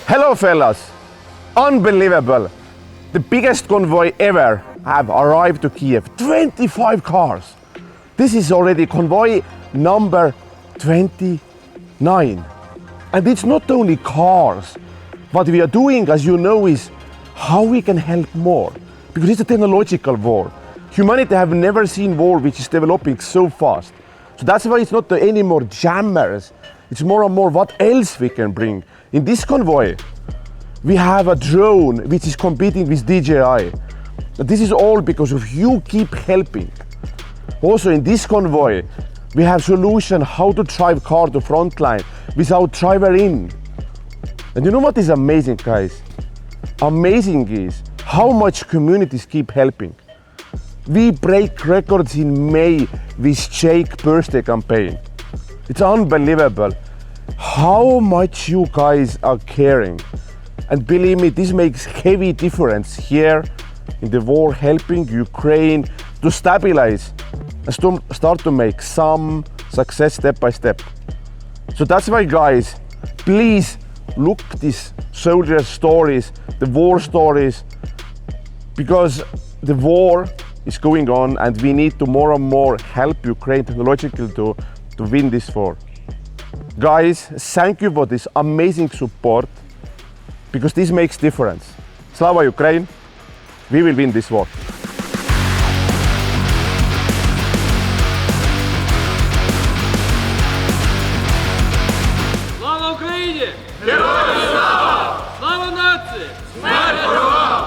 Hello fellas, unbelievable. The biggest convoy ever have arrived to Kiev, 25 cars. This is already convoy number 29. And it's not only cars. What we are doing, as you know, is how we can help more. Because it's a technological war. Humanity have never seen war which is developing so fast. So that's why it's not any more jammers. It's more and more what else we can bring. In this convoy, we have a drone which is competing with DJI. This is all because of you keep helping. Also in this convoy, we have solution how to drive car to front line without driver in. And you know what is amazing, guys? Amazing is how much communities keep helping. We break records in May with Jake birthday campaign. It's unbelievable how much you guys are caring. And believe me, this makes heavy difference here in the war, helping Ukraine to stabilize and start to make some success step by step. So that's why, guys, please look these soldiers' stories, the war stories, because the war is going on and we need to more and more help Ukraine technologically to win this war. Guys, thank you for this amazing support, because this makes difference. Slava Ukraine, we will win this war. Slava Ukraini! Heroyam Slava! Slava nacії! Смерть ворогам!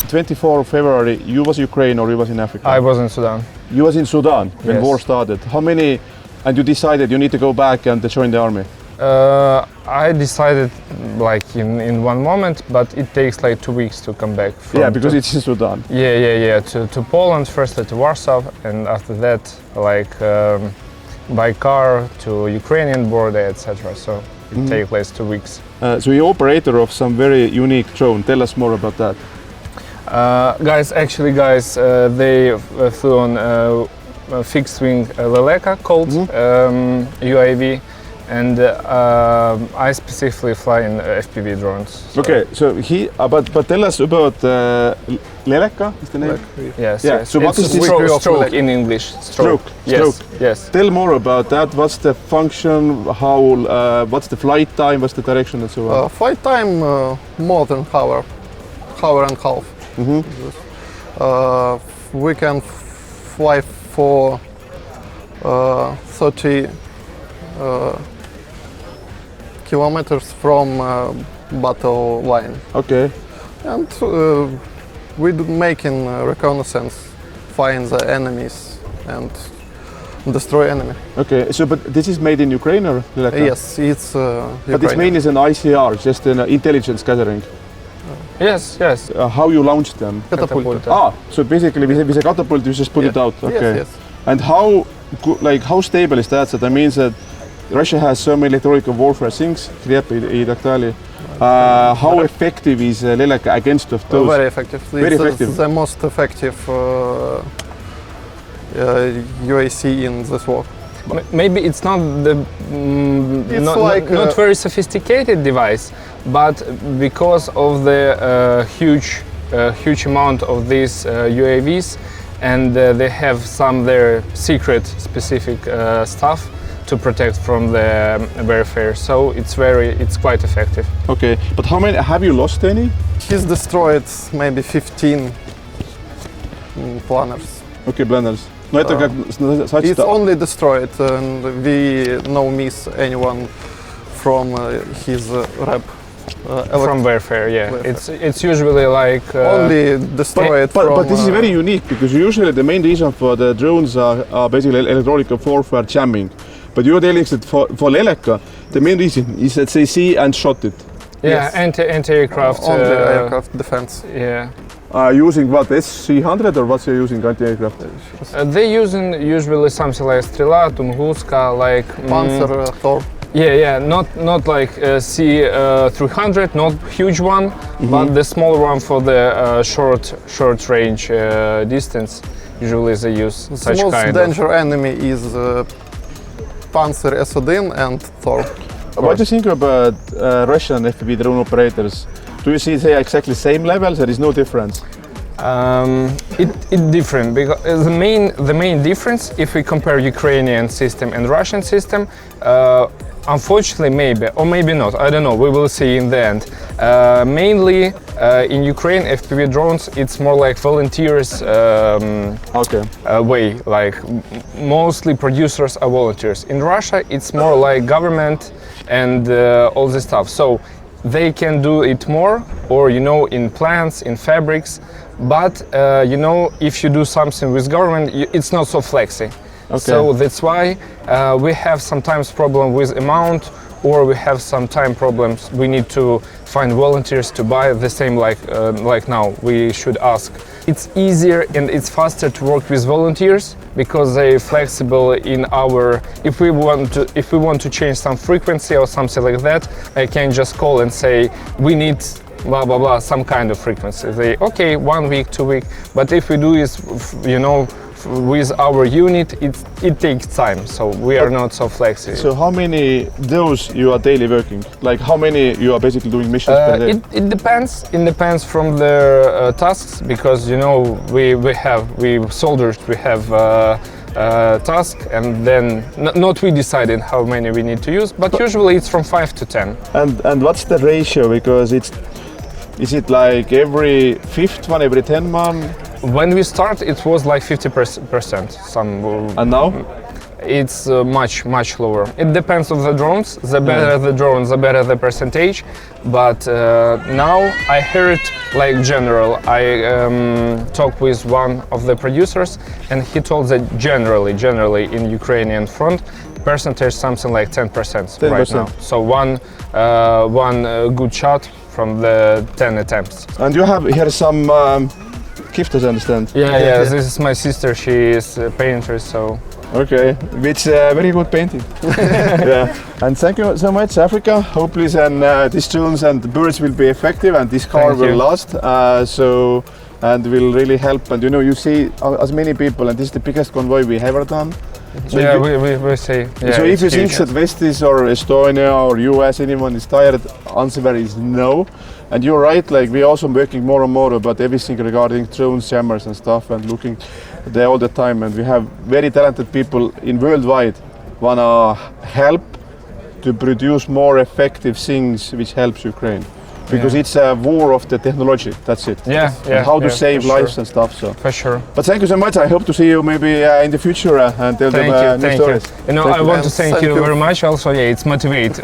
24th of February, you was Ukraine or you was in Africa? I was in Sudan. You was in Sudan when Yes. war started. How many, and you decided you need to go back and join the army? I decided like in one moment, but it takes like 2 weeks to come back. Yeah, because it's in Sudan. Yeah. To Poland, firstly to Warsaw, and after that, like by car to Ukrainian border, etc. So it takes like 2 weeks. So you're operator of some very unique drone. Tell us more about that. Guys, they flew on a fixed wing Leleka called UAV, and I specifically fly in FPV drones. So. Okay, so but tell us about Leleka, is the name? Yes. Yeah. Yes. So what it's is this? stroke in English? Stroke. Yes. Tell more about that. What's the function? How? What's the flight time? What's the direction and so on? Flight time more than hour and a half. We can fly for 30 kilometers from battle line. Okay. And we making reconnaissance, find the enemies and destroy enemy. Okay. So, but this is made in Ukraine or Leleka? Yes, it's But it's made as an ICR, just an intelligence gathering. Yes. How you launch them? Catapult. So basically with a catapult you just put it out. Okay. Yes. And how stable is that? So that means that Russia has so many electronic warfare things. How effective is Leleka against of those? Very effective. Very It's effective. the most effective UAC in this war. Maybe it's not the not very sophisticated device, but because of the huge amount of these UAVs, and they have some their secret specific stuff to protect from the warfare. So it's quite effective. Okay, but how many have you lost any? He's destroyed maybe 15 planners. Okay, planners. No, It's only destroyed, and we no miss anyone from his rep. From warfare, yeah. It's usually like only destroy it from... But this is very unique, because usually the main reason for the drones are basically electronic warfare jamming. But you're telling us that for Leleka, the main reason is that they see and shot it. yeah, anti-aircraft. Only aircraft defense. Yeah. Using what, S-300 or what's you're using anti-aircraft? They're using usually something like Strela, Tunguska, like Panzer, Thor. Yeah, not like C-300, not huge one, but the small one for the short range distance. Usually they use The such most kind danger enemy is Panzer S1 and Thor. What do you think about Russian FPV drone operators? Do you see they are exactly same level? There is no difference. It different because the main difference, if we compare Ukrainian system and Russian system, unfortunately maybe or maybe not, I don't know, we will see in the end. Mainly in Ukraine FPV drones, it's more like volunteers way, like mostly producers are volunteers. In Russia it's more like government and all this stuff, so they can do it more, or in plants, in fabrics, but if you do something with government, it's not so flexy. Okay. So that's why we have sometimes problem with amount, or we have sometimes problems. We need to find volunteers to buy the same like now. We should ask. It's easier and it's faster to work with volunteers because they're flexible in our. If we want to change some frequency or something like that, I can just call and say we need blah blah blah some kind of frequency. They okay 1 week, 2 weeks. But if we do is with our unit, it takes time, so we are not so flexible. So how many those you are daily working? Like how many you are basically doing missions per day? It depends. It depends from the tasks, because we soldiers, we have task, and then not we decided how many we need to use, but usually it's from 5 to 10. And what's the ratio? Because is it like every 5th one, every 10 one? When we start, it was like 50%. And now? It's much lower. It depends on the drones. The better the drones, the better the percentage. But now I heard, like general, I talked with one of the producers, and he told that generally in Ukrainian front, percentage something like 10% right now. So one good shot from the 10 attempts. And you have here some gifters, I understand. Yeah. This is my sister. She is a painter, so. Okay, which very good painting. Yeah, and thank you so much, Africa. Hopefully, then these drones and the birds will be effective, and this car will last. And will really help. And you see as many people, and this is the biggest convoy we ever done. So yeah, we say. Yeah, so if you think that Westies or Estonia or US, anyone is tired, answer is no. And you're right, like we're also working more and more about everything regarding drones, jammers and stuff, and looking there all the time. And we have very talented people in worldwide wanna help to produce more effective things which helps Ukraine. Because it's a war of the technology, that's it. Yeah. And how to save lives and stuff. So. For sure. But thank you so much. I hope to see you maybe in the future and tell them new stories. I want to thank you very much. Also, it's motivate.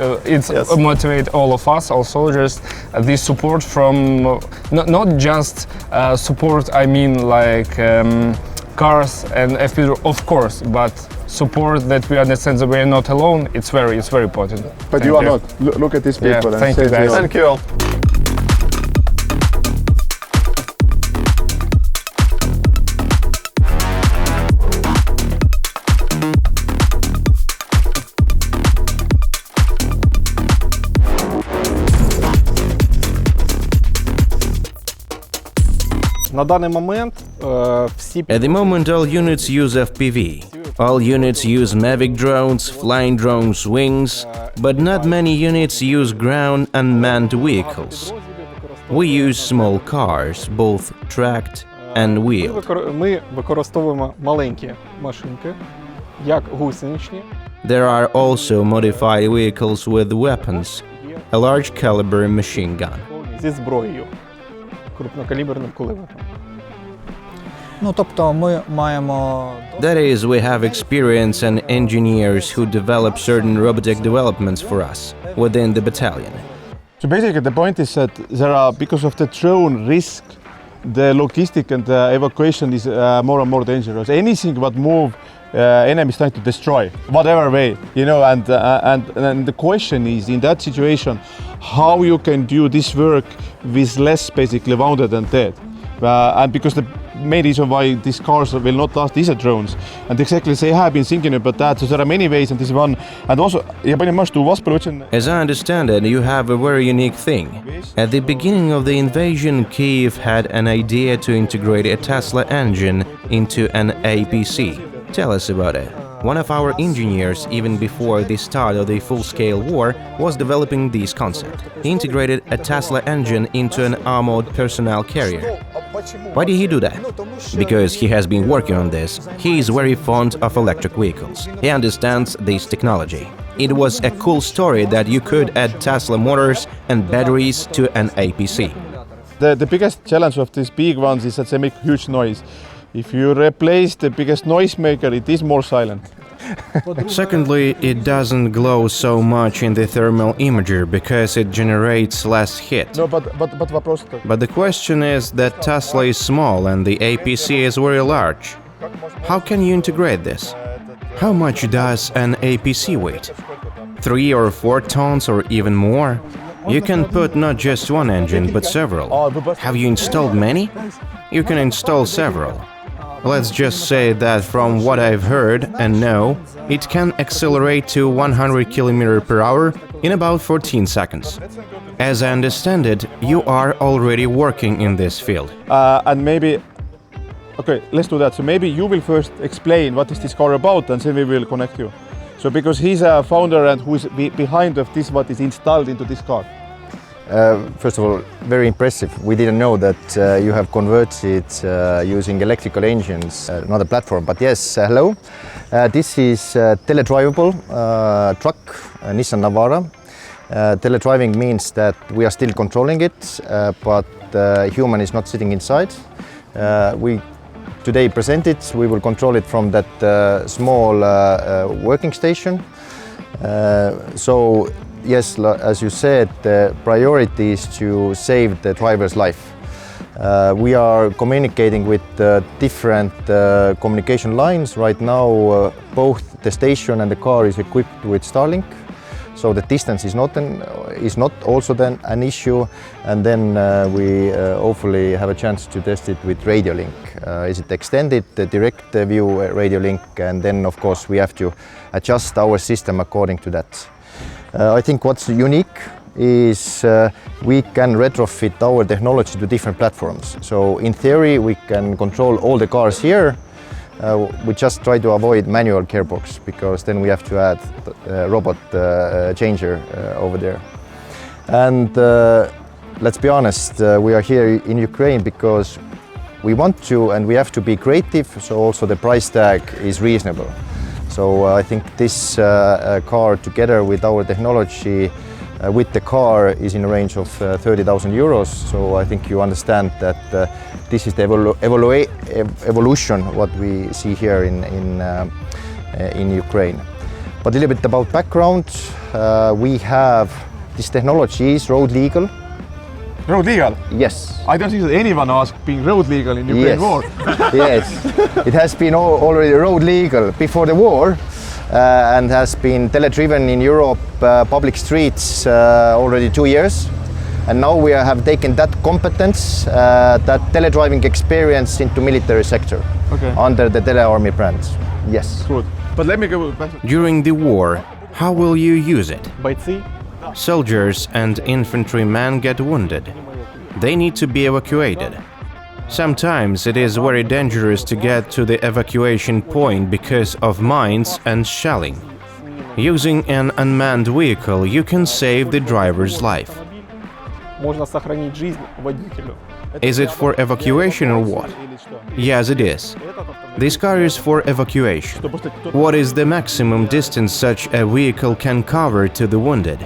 Motivate all of us, all soldiers. This support from not just support. I mean like cars and FPV, of course, but support that we understand that we are not alone. It's very important. But you are not. Look at these people. Yeah, thank you guys. Thank you all. На даний момент всі At the moment, all units use FPV. All units use Mavic drones, flying drones, wings, but not many units use ground unmanned vehicles. We use small cars, both tracked and wheeled. Ми використовуємо маленькі машинки, як гусеничні. There are also modified vehicles with weapons, a large caliber machine gun. Зі зброєю, крупнокаліберним кулеметом. Тобто ми маємо That is, we have experience and engineers who develop certain robotic developments for us within the battalion. So basically the point is that there are, because of the drone risk, the logistic and the evacuation is more and more dangerous. Anything what move, enemy is trying to destroy, whatever way, you know, and the question is, in that situation, how you can do this work with less basically wounded and dead. And because the main reason why these cars will not last, these are drones. And exactly they have been thinking about that. So there are many ways, and this one. And also, as I understand it, you have a very unique thing. At the beginning of the invasion, Kiev had an idea to integrate a Tesla engine into an APC. Tell us about it. One of our engineers, even before the start of the full-scale war, was developing this concept. He integrated a Tesla engine into an armored personnel carrier. Why did he do that? Because he has been working on this. He is very fond of electric vehicles. He understands this technology. It was a cool story that you could add Tesla motors and batteries to an APC. The biggest challenge of these big ones is that they make huge noise. If you replace the biggest noisemaker, it is more silent. Secondly, it doesn't glow so much in the thermal imager because it generates less heat. No, but the question is that Tesla is small and the APC is very large. How can you integrate this? How much does an APC weigh? 3 or 4 tons or even more? You can put not just one engine, but several. Have you installed many? You can install several. Let's just say that from what I've heard and know, it can accelerate to 100 km/h in about 14 seconds. As I understand it, you are already working in this field. And maybe, okay, let's do that. So maybe you will first explain what is this car about, and then we will connect you. So because he's a founder and who is behind of this, what is installed into this car. First of all, very impressive. We didn't know that you have converted using electrical engines, not a platform, but yes, hello. This is a teledrivable truck, Nissan Navara. Teledriving means that we are still controlling it, but the human is not sitting inside. We today present it, we will control it from that small working station. So yes, as you said, the priority is to save the driver's life. We are communicating with different communication lines. Right now, both the station and the car is equipped with Starlink, so the distance is not also then an issue. And then we hopefully have a chance to test it with radio link. Is it extended, the direct view radio link, and then of course we have to adjust our system according to that. I think what's unique is we can retrofit our technology to different platforms. So in theory, we can control all the cars here. We just try to avoid manual gearbox because then we have to add a robot changer over there. And let's be honest, we are here in Ukraine because we want to and we have to be creative, so also the price tag is reasonable. So I think this car, together with our technology, with the car, is in a range of 30,000 euros. So I think you understand that this is the evolution what we see here in Ukraine. But a little bit about background, we have this technology is road legal. Road legal? Yes. I don't think that anyone asked being road legal in Ukraine war. Yes, it has been already road legal before the war and has been teledriven in Europe, public streets already 2 years. And now we have taken that competence, that teledriving experience into military sector under the Telearmy brand. Yes. Good. But let me go back. During the war, how will you use it? Бойці. Soldiers and infantrymen get wounded. They need to be evacuated. Sometimes it is very dangerous to get to the evacuation point because of mines and shelling. Using an unmanned vehicle, you can save the driver's life. Можна сохранить жизнь водителю. Is it for evacuation or what? Yes, it is. This car is for evacuation. What is the maximum distance such a vehicle can cover to the wounded?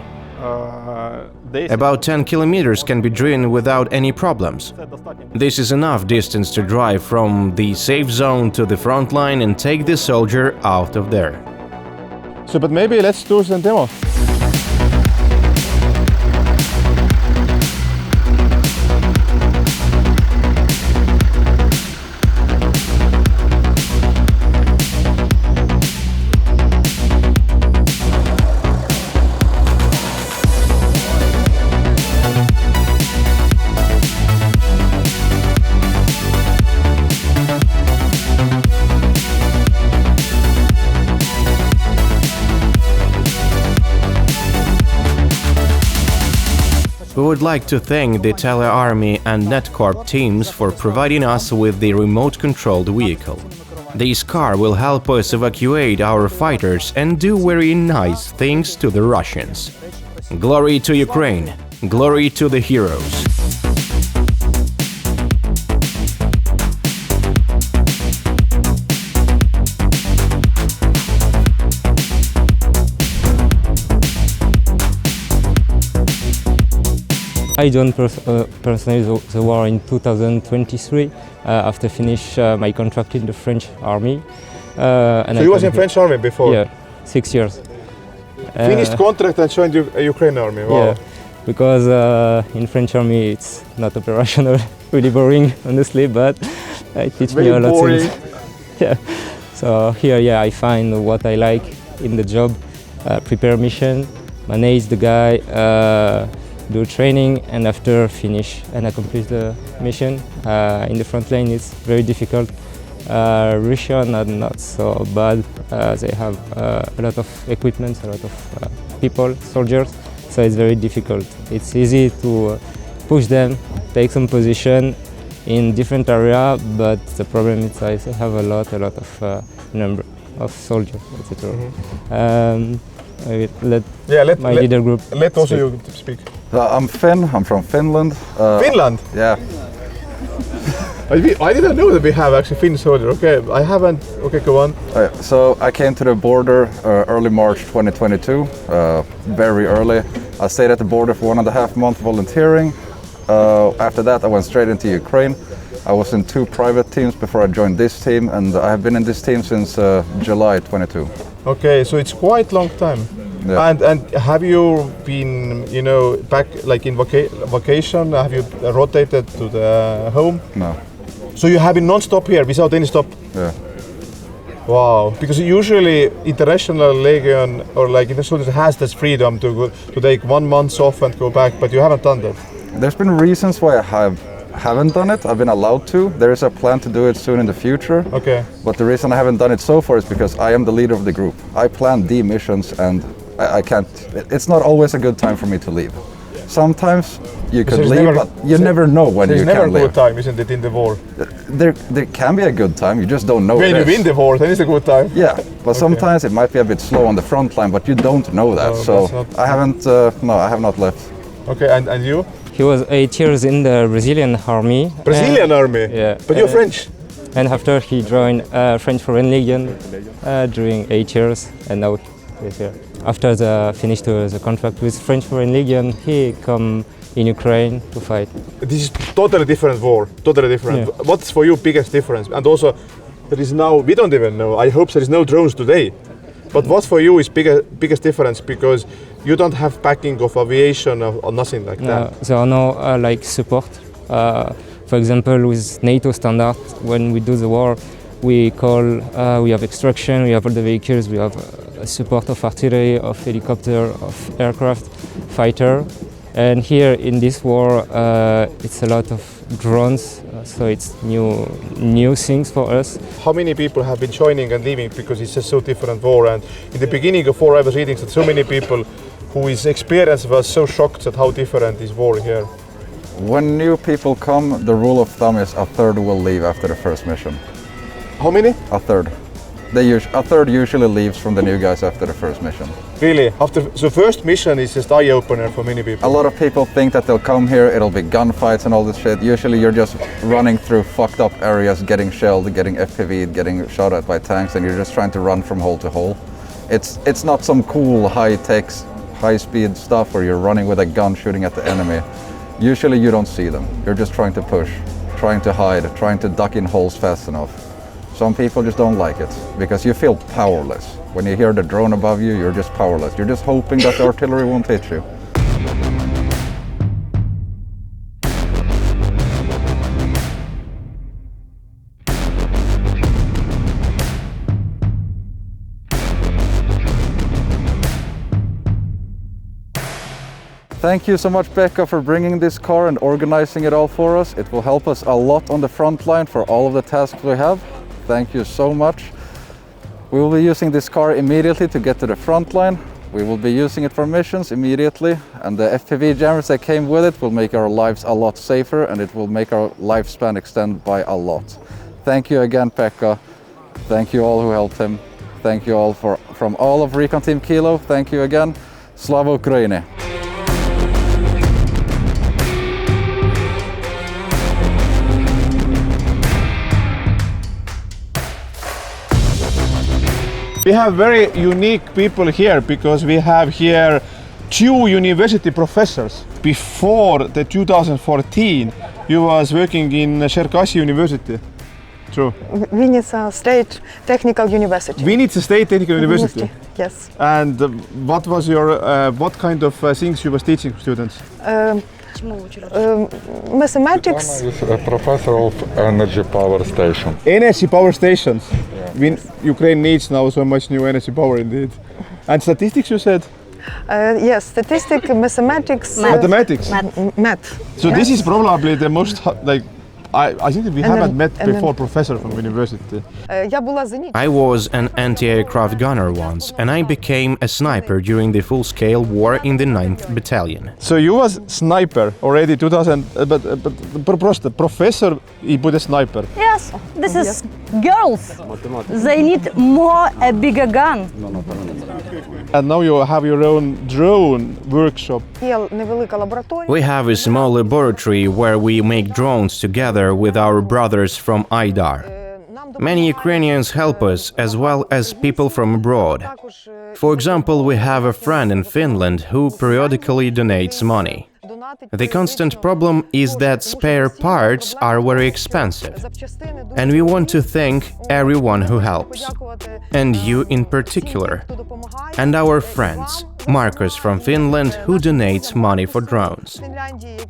About 10 kilometers can be driven without any problems. This is enough distance to drive from the safe zone to the front line and take the soldier out of there. So, but maybe let's do some demo. would like to thank the Telearmy and Netcorp teams for providing us with the remote-controlled vehicle. This car will help us evacuate our fighters and do very nice things to the Russians. Glory to Ukraine! Glory to the heroes! I joined personally the war in 2023 after finish my contract in the French army. So you was in French army before? Yeah, 6 years. Finished contract and joined Ukraine army. Wow. Yeah, because in French army it's not operational, really boring honestly, but it teach me a lot of things. Yeah. So here, yeah, I find what I like in the job: prepare mission, manage the guy. Do training, and after finish and accomplish the mission. In the front line it's very difficult. Russian are not so bad. They have a lot of equipment, a lot of people, soldiers, so it's very difficult. It's easy to push them, take some position in different area, but the problem is I have a lot of number of soldiers, etc. Let my leader group Let also you speak. I'm Finn, I'm from Finland. Finland? Yeah. I didn't know that we have actually Finnish soldier. Okay, I haven't. Okay, go on. So I came to the border early March 2022, very early. I stayed at the border for 1.5 months volunteering. After that I went straight into Ukraine. I was in 2 private teams before I joined this team, and I have been in this team since July 22. Okay, so it's quite long time. Yeah. And have you been, back like in vacation? Have you rotated to the home? No. So you have been non-stop here without any stop? Yeah. Wow, because usually international legion or like international has this freedom to take 1 month off and go back, but you haven't done that. There's been reasons why I haven't done it. I've been allowed to. There is a plan to do it soon in the future. Okay. But the reason I haven't done it so far is because I am the leader of the group. I plan the missions and I can't. It's not always a good time for me to leave. Sometimes you could leave, but you never know when you can leave. There's never a good time, isn't it, in the war? There can be a good time, you just don't know. When you win the war, then it's a good time. Yeah, but sometimes it might be a bit slow on the front line, but you don't know that. So I haven't. No, I have not left. Okay, and you? He was 8 years in the Brazilian army. Brazilian army? Yeah. But you're French? And after he joined French Foreign Legion during 8 years, and now he's here. After finished the contract with French Foreign Legion, he come in Ukraine to fight. This is totally different war, totally different. Yeah. What's for you biggest difference? And also, there is now, we don't even know, I hope there is no drones today. But what for you is biggest difference, because you don't have backing of aviation or nothing like that? There are no like support. For example, with NATO standard, when we do the war, we have extraction, we have all the vehicles, we have support of artillery, of helicopter, of aircraft, fighter. And here in this war, it's a lot of drones, so it's new things for us. How many people have been joining and leaving because it's a so different war? And in the beginning of war, I was reading that so many people whose experience was so shocked at how different is war here. When new people come, the rule of thumb is a third will leave after the first mission. How many? A third. A third usually leaves from the new guys after the first mission. Really? So first mission is just eye-opener for many people? A lot of people think that they'll come here, it'll be gunfights and all this shit. Usually you're just running through fucked up areas, getting shelled, getting FPV'd, getting shot at by tanks, and you're just trying to run from hole to hole. It's not some cool high-tech, high-speed stuff where you're running with a gun shooting at the enemy. Usually you don't see them. You're just trying to push, trying to hide, trying to duck in holes fast enough. Some people just don't like it because you feel powerless. When you hear the drone above you, you're just powerless. You're just hoping that the artillery won't hit you. Thank you so much, Pekka, for bringing this car and organizing it all for us. It will help us a lot on the front line for all of the tasks we have. Thank you so much. We will be using this car immediately to get to the front line. We will be using it for missions immediately, and the FPV jammers that came with it will make our lives a lot safer, and it will make our lifespan extend by a lot. Thank you again, Pekka. Thank you all who helped him. Thank you all from all of Recon Team Kilo. Thank you again. Slava Ukraini. We have very unique people here because we have here 2 university professors. Before the 2014, you was working in Cherkasy University. True. Vinnytsia State Technical University. Vinnytsia State Technical University. Yes. And what was your what kind of things you was teaching students? Mathematics. A professor of energy power station. Energy power stations. Yeah. Ukraine needs now so much new energy power indeed. And statistics, you said? Yes, statistics, mathematics. Mathematics. Math. So this is probably the most like. I think that we haven't met before professor from university. I was an anti-aircraft gunner once, and I became a sniper during the full-scale war in the 9th Battalion. So you was sniper already 2000, but professor he put a sniper. Yes, this is girls. They need more a bigger gun. And now you have your own drone workshop. We have a small laboratory where we make drones together with our brothers from IDAR. Many Ukrainians help us, as well as people from abroad. For example, we have a friend in Finland who periodically donates money. The constant problem is that spare parts are very expensive. And we want to thank everyone who helps. And you in particular. And our friends, Marcus from Finland, who donates money for drones.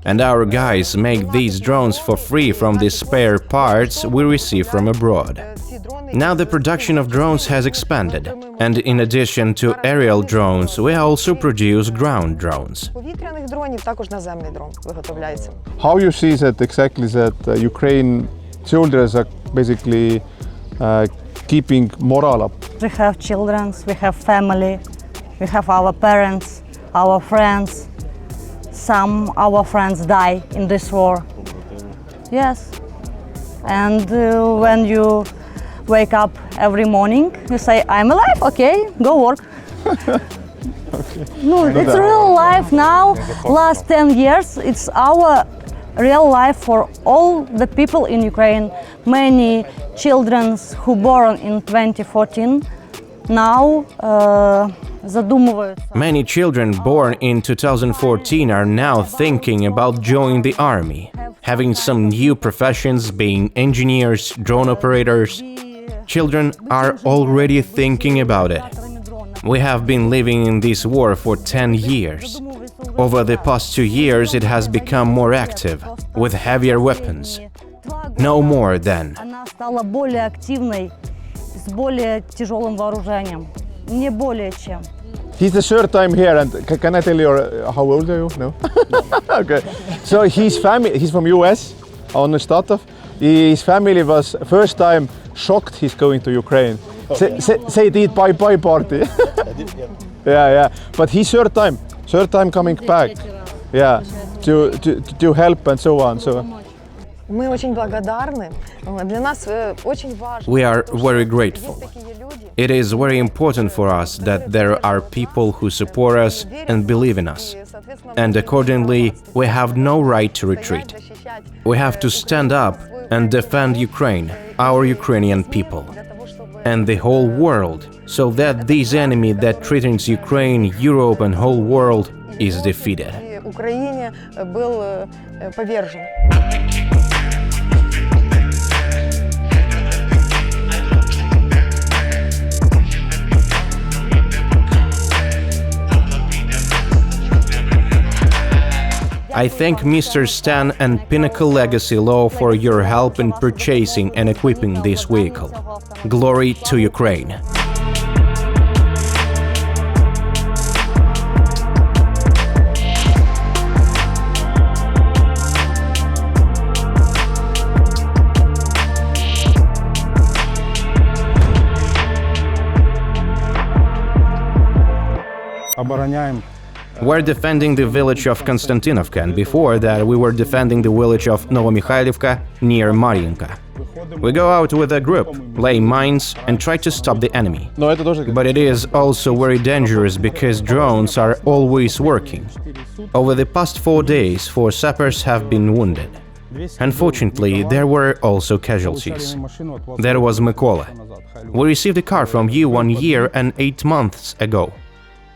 And our guys make these drones for free from the spare parts we receive from abroad. Now the production of drones has expanded, and in addition to aerial drones, we also produce ground drones. How you see that exactly that Ukraine soldiers are basically keeping morale up? We have children, we have family, we have our parents, our friends. Some our friends die in this war. Yes. And when you wake up every morning, you say, I'm alive, okay, go work. Okay. No, it's real life now. Last 10 years, it's our real life for all the people in Ukraine. Many children who born in 2014 now Many children born in 2014 are now thinking about joining the army, having some new professions, being engineers, drone operators. Children are already thinking about it. We have been living in this war for 10 years. Over the past 2 years it has become more active, with heavier weapons. No more than. He's the third time here, and can I tell you how old are you? No? Okay. So he's from US, on the Statov. His family was first time shocked he's going to Ukraine. Say did bye party. Yeah. But he's third time coming back. Yeah, to help and so on. So. We are very grateful. It is very important for us that there are people who support us and believe in us. And accordingly, we have no right to retreat. We have to stand up and defend Ukraine, our Ukrainian people, and the whole world, so that this enemy that threatens Ukraine, Europe and whole world is defeated. I thank Mr. Stan and Pinnacle Legacy Law for your help in purchasing and equipping this vehicle. Glory to Ukraine! We're defending the village of Konstantinovka, and before that we were defending the village of Novomikhailivka near Mariinka. We go out with a group, lay mines and try to stop the enemy. But it is also very dangerous because drones are always working. Over the past 4 days, 4 sappers have been wounded. Unfortunately, there were also casualties. There was Mykola. We received a car from you 1 year and 8 months ago.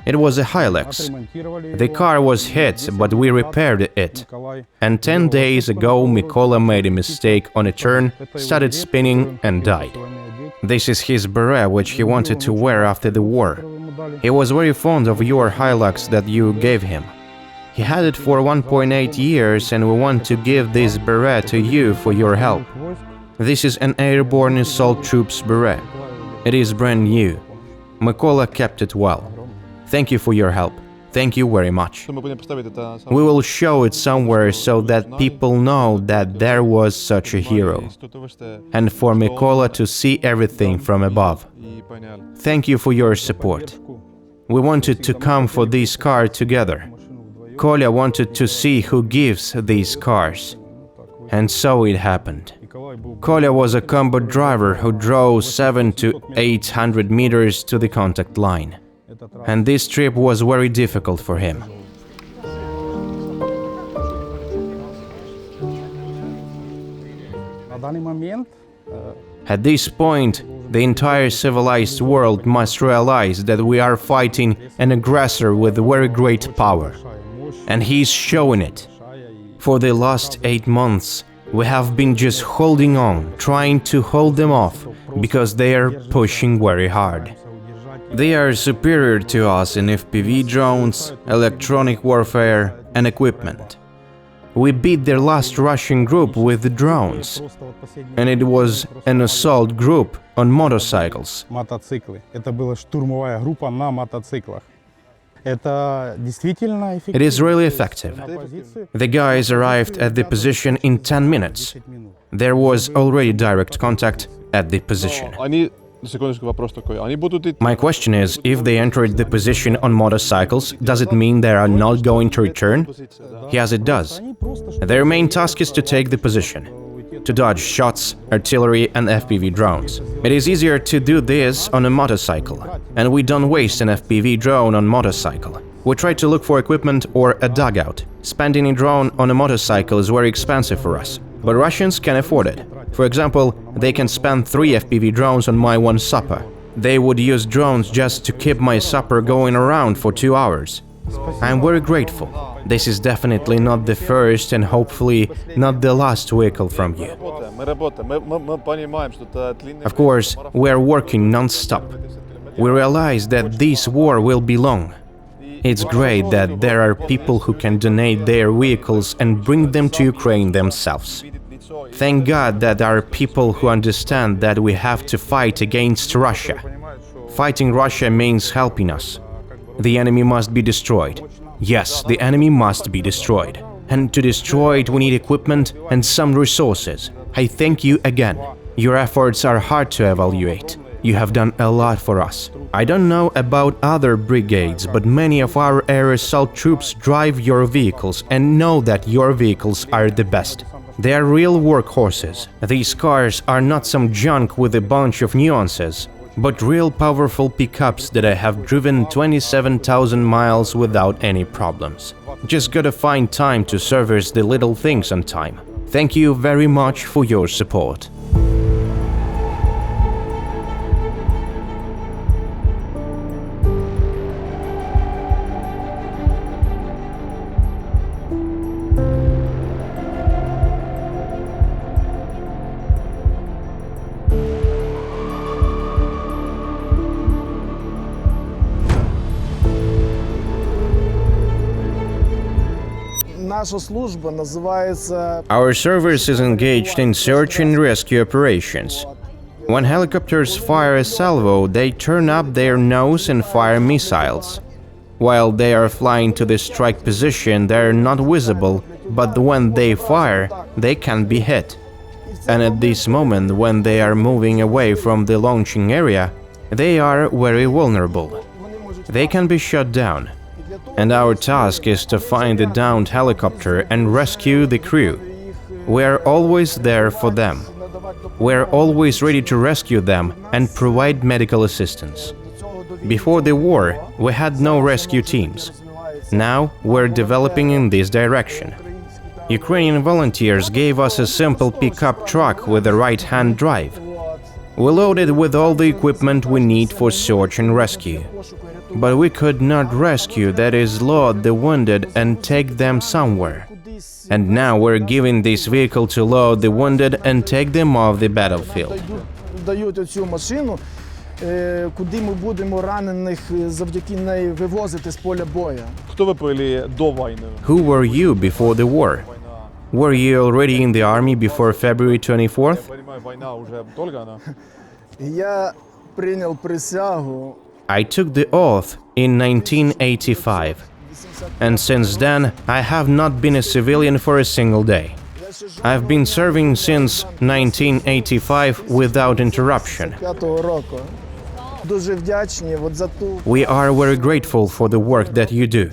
It was a Hilux. The car was hit, but we repaired it. And 10 days ago, Mykola made a mistake on a turn, started spinning and died. This is his beret, which he wanted to wear after the war. He was very fond of your Hilux that you gave him. He had it for 1.8 years, and we want to give this beret to you for your help. This is an airborne assault troops beret. It is brand new. Mykola kept it well. Thank you for your help. Thank you very much. We will show it somewhere so that people know that there was such a hero. And for Mykola to see everything from above. Thank you for your support. We wanted to come for this car together. Kolya wanted to see who gives these cars. And so it happened. Kolya was a combat driver who drove 700 to 800 meters to the contact line. And this trip was very difficult for him. At this point, the entire civilized world must realize that we are fighting an aggressor with very great power. And he's showing it. For the last 8 months, we have been just holding on, trying to hold them off, because they are pushing very hard. They are superior to us in FPV drones, electronic warfare and equipment. We beat their last Russian group with the drones, and it was an assault group on motorcycles. It is really effective. The guys arrived at the position in 10 minutes. There was already direct contact at the position. My question is, if they entered the position on motorcycles, does it mean they are not going to return? Yes, it does. Their main task is to take the position, to dodge shots, artillery and FPV drones. It is easier to do this on a motorcycle, and we don't waste an FPV drone on motorcycle. We try to look for equipment or a dugout. Spending a drone on a motorcycle is very expensive for us, but Russians can afford it. For example, they can spend 3 FPV drones on my 1 sapper. They would use drones just to keep my sapper going around for 2 hours. I'm very grateful. This is definitely not the first and hopefully not the last vehicle from you. Of course, we are working non-stop. We realize that this war will be long. It's great that there are people who can donate their vehicles and bring them to Ukraine themselves. Thank God that there are people who understand that we have to fight against Russia. Fighting Russia means helping us. The enemy must be destroyed. Yes, the enemy must be destroyed. And to destroy it, we need equipment and some resources. I thank you again. Your efforts are hard to evaluate. You have done a lot for us. I don't know about other brigades, but many of our air assault troops drive your vehicles and know that your vehicles are the best. They are real workhorses. These cars are not some junk with a bunch of nuances, but real powerful pickups that I have driven 27,000 miles without any problems. Just gotta find time to service the little things on time. Thank you very much for your support. Our service is engaged in search and rescue operations. When helicopters fire a salvo, they turn up their nose and fire missiles. While they are flying to the strike position, they are not visible, but when they fire, they can be hit. And at this moment, when they are moving away from the launching area, they are very vulnerable. they can be shot down. And our task is to find the downed helicopter and rescue the crew. We're always there for them. We're always ready to rescue them and provide medical assistance. Before the war, we had no rescue teams. Now we're developing in this direction. Ukrainian volunteers gave us a simple pickup truck with a right-hand drive. We loaded with all the equipment we need for search and rescue. But we could not rescue, that is, load the wounded and take them somewhere. And now we're giving this vehicle to load the wounded and take them off the battlefield. Куди ми будемо ранених завдяки неї вивозити з поля бою. Хто ви були до війни? Who were you before the war? Were you already in the army before February 24th? Я прийняв присягу. I took the oath in 1985. And since then, I have not been a civilian for a single day. I've been serving since 1985 without interruption. We are very grateful for the work that you do.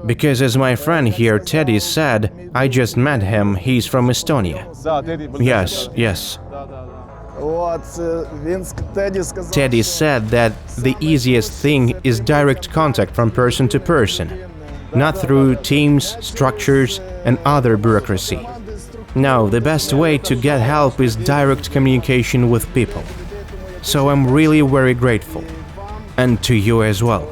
Because as my friend here, Teddy, said, I just met him, he's from Estonia. Yes, yes. Teddy said that the easiest thing is direct contact from person to person, not through teams, structures, and other bureaucracy. No, the best way to get help is direct communication with people. So I'm really very grateful. And to you as well.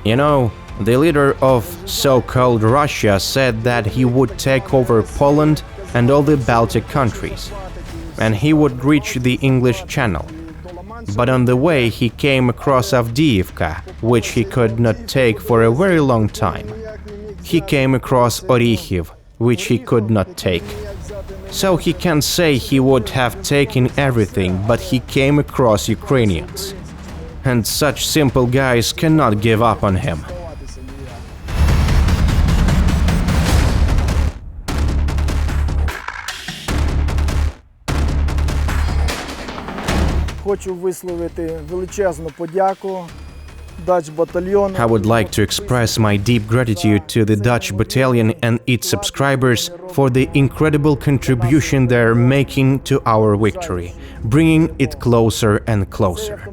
You know, the leader of so-called Russia said that he would take over Poland and all the Baltic countries, and he would reach the English Channel. But on the way he came across Avdiivka, which he could not take for a very long time. He came across Orikhiv, which he could not take. So he can say he would have taken everything, but he came across Ukrainians. And such simple guys cannot give up on him. Хочу висловити величезну подяку Dutch Battalion. I would like to express my deep gratitude to the Dutch Battalion and its subscribers for the incredible contribution they're making to our victory, bringing it closer and closer.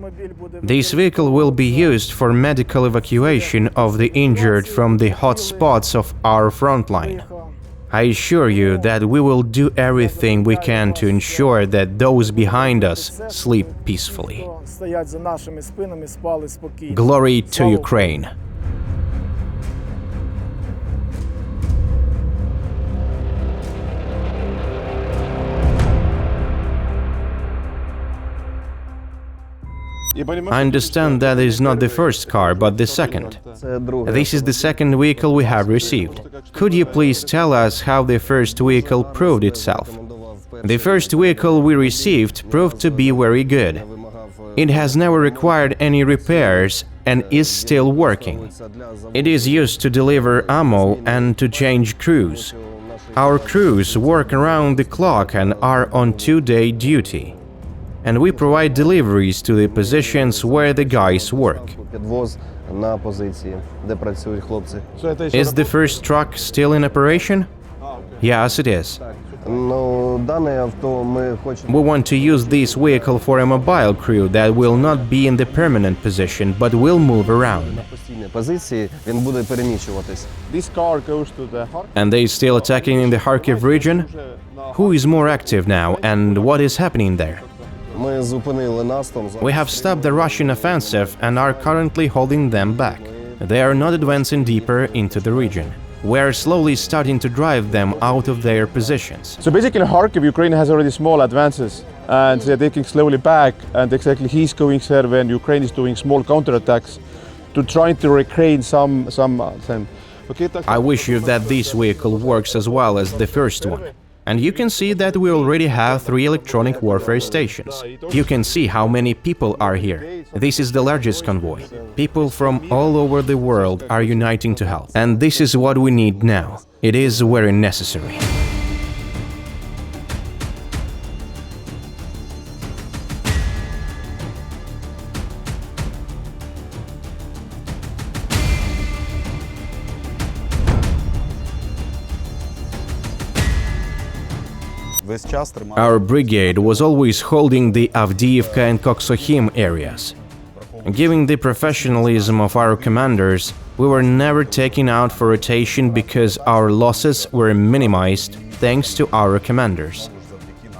This vehicle will be used for medical evacuation of the injured from the hot spots of our front line. I assure you that we will do everything we can to ensure that those behind us sleep peacefully. Glory to Ukraine! I understand that is not the first car, but the second. This is the second vehicle we have received. Could you please tell us how the first vehicle proved itself? The first vehicle we received proved to be very good. It has never required any repairs and is still working. It is used to deliver ammo and to change crews. Our crews work around the clock and are on two-day duty. And we provide deliveries to the positions where the guys work. Is the first truck still in operation? Yes, it is. We want to use this vehicle for a mobile crew that will not be in the permanent position, but will move around. This car goes to the And they still attacking in the Kharkiv region? Who is more active now, and what is happening there? We have stopped the Russian offensive and are currently holding them back. They are not advancing deeper into the region. We are slowly starting to drive them out of their positions. So basically Kharkiv, Ukraine has already small advances and they're taking slowly back, and exactly he's going there when Ukraine is doing small counterattacks to try to reclaim some. I wish you that this vehicle works as well as the first one. And you can see that we already have 3 electronic warfare stations. You can see how many people are here. This is the largest convoy. People from all over the world are uniting to help. And this is what we need now. It is very necessary. Our brigade was always holding the Avdiivka and Koksochim areas. Given the professionalism of our commanders, we were never taken out for rotation because our losses were minimized thanks to our commanders.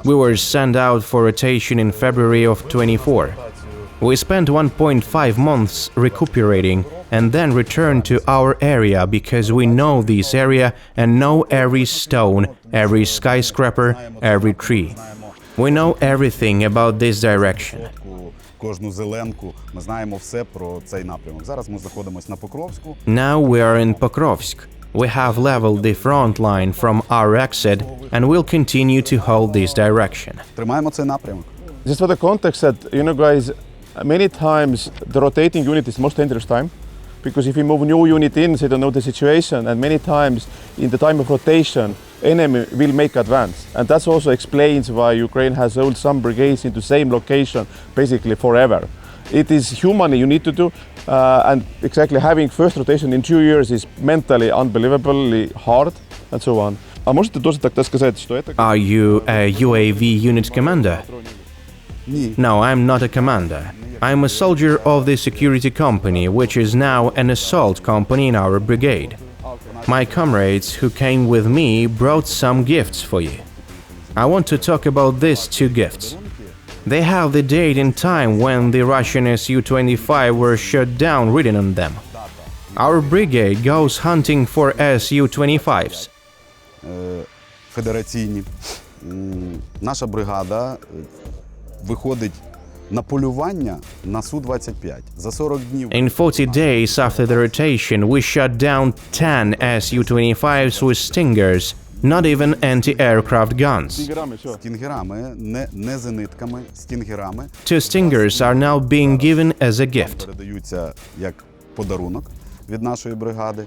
We were sent out for rotation in February of 24. We spent 1.5 months recuperating and then returned to our area because we know this area and know every stone, every skyscraper, every tree. We know everything about this direction. Now we are in Pokrovsk. We have leveled the front line from our exit and will continue to hold this direction. Just for the context that, guys, many times the rotating unit is most dangerous time, because if you move new unit in, they don't know the situation, and many times in the time of rotation, enemy will make advance. And that also explains why Ukraine has held some brigades into same location basically forever. It is humanly you need to do, and exactly having first rotation in 2 years is mentally unbelievably hard, and so on. Are you a UAV unit commander? No, I'm not a commander. I'm a soldier of the security company, which is now an assault company in our brigade. My comrades who came with me brought some gifts for you. I want to talk about these 2 gifts. They have the date and time when the Russian Su-25 were shot down written on them. Our brigade goes hunting for Su-25s. Федераційні. Наша бригада виходить на полювання на Су-25 за 40 днів. In 40 days after the rotation, we shot down 10 Su-25s with Stingers, not even anti-aircraft guns. Стінгерами, не зенитками, стінгерами. 2 Stingers are now being given as a gift. Передаються як подарунок від нашої бригади.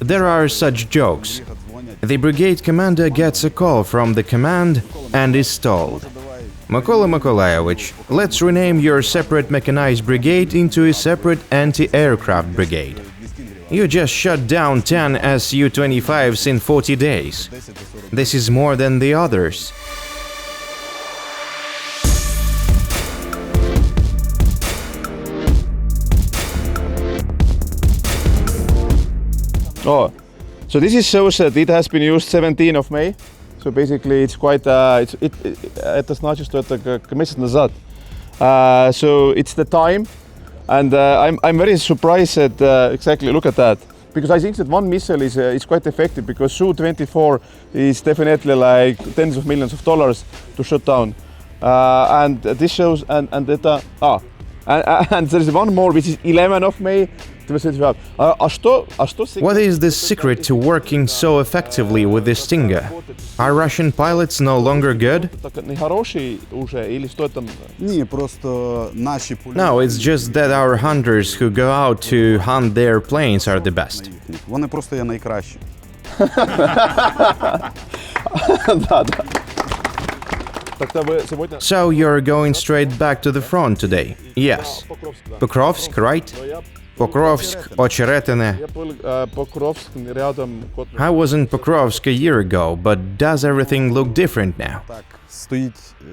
There are such jokes. The brigade commander gets a call from the command and is told, Mykola Mykolaievich, let's rename your separate mechanized brigade into a separate anti-aircraft brigade. You just shot down 10 Su-25s in 40 days. This is more than the others. Oh, so this shows that it has been used 17th of May. So basically, it's quite. Это значит, что это месяц назад. So it's the time, and I'm very surprised at exactly. Look at that, because I think that one missile is quite effective, because Su-24 is definitely like tens of millions of dollars to shut down, and this shows and there is one more which is 11th of May. What is the secret to working so effectively with the Stinger? Are Russian pilots no longer good? No, it's just that our hunters who go out to hunt their planes are the best. Вони просто є найкращі. So you're going straight back to the front today? Yes. Pokrovsk, right? Pokrovsk, Ocheretine. I was in Pokrovsk a year ago, but does everything look different now?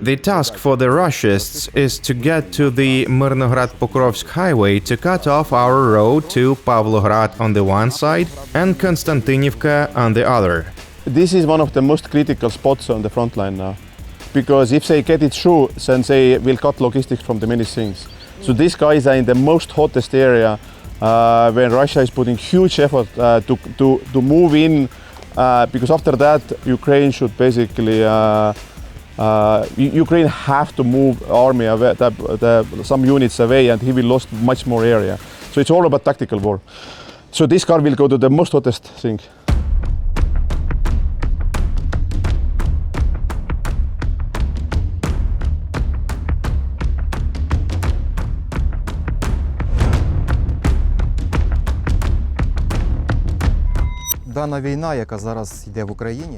The task for the Russians is to get to the Mirnograd-Pokrovsk highway to cut off our road to Pavlograd on the one side and Konstantinivka on the other. This is one of the most critical spots on the front line now, because if they get it through, then they will cut logistics from the many things. So these guys are in the most hottest area when Russia is putting huge effort to move in, because after that Ukraine should basically Ukraine have to move army away, some units away, and he will lose much more area. So it's all about tactical war. So this car will go to the most hottest thing.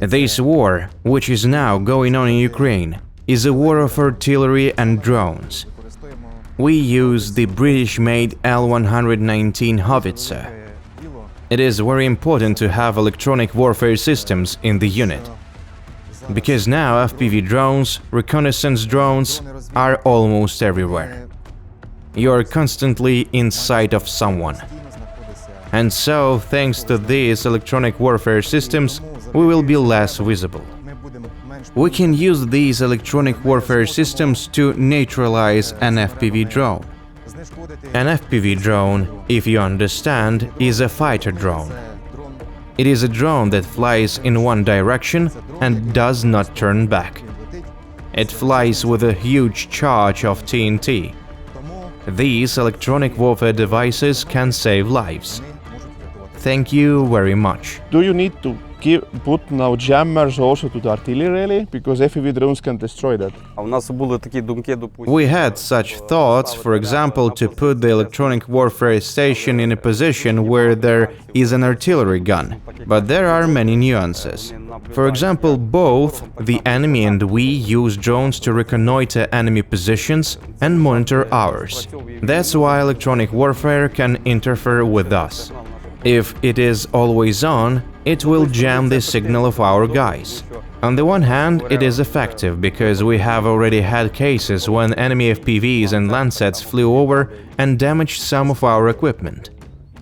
This war, which is now going on in Ukraine, is a war of artillery and drones. We use the British-made L-119 howitzer. It is very important to have electronic warfare systems in the unit. Because now FPV drones, reconnaissance drones are almost everywhere. You're constantly in sight of someone. And so, thanks to these electronic warfare systems, we will be less visible. We can use these electronic warfare systems to neutralize an FPV drone. An FPV drone, if you understand, is a fighter drone. It is a drone that flies in one direction and does not turn back. It flies with a huge charge of TNT. These electronic warfare devices can save lives. Thank you very much. Do you need to put now jammers also to the artillery really? Because FPV drones can destroy that. We had such thoughts, for example, to put the electronic warfare station in a position where there is an artillery gun. But there are many nuances. For example, both the enemy and we use drones to reconnoiter enemy positions and monitor ours. That's why electronic warfare can interfere with us. If it is always on, it will jam the signal of our guys. On the one hand, it is effective, because we have already had cases when enemy FPVs and Lancets flew over and damaged some of our equipment.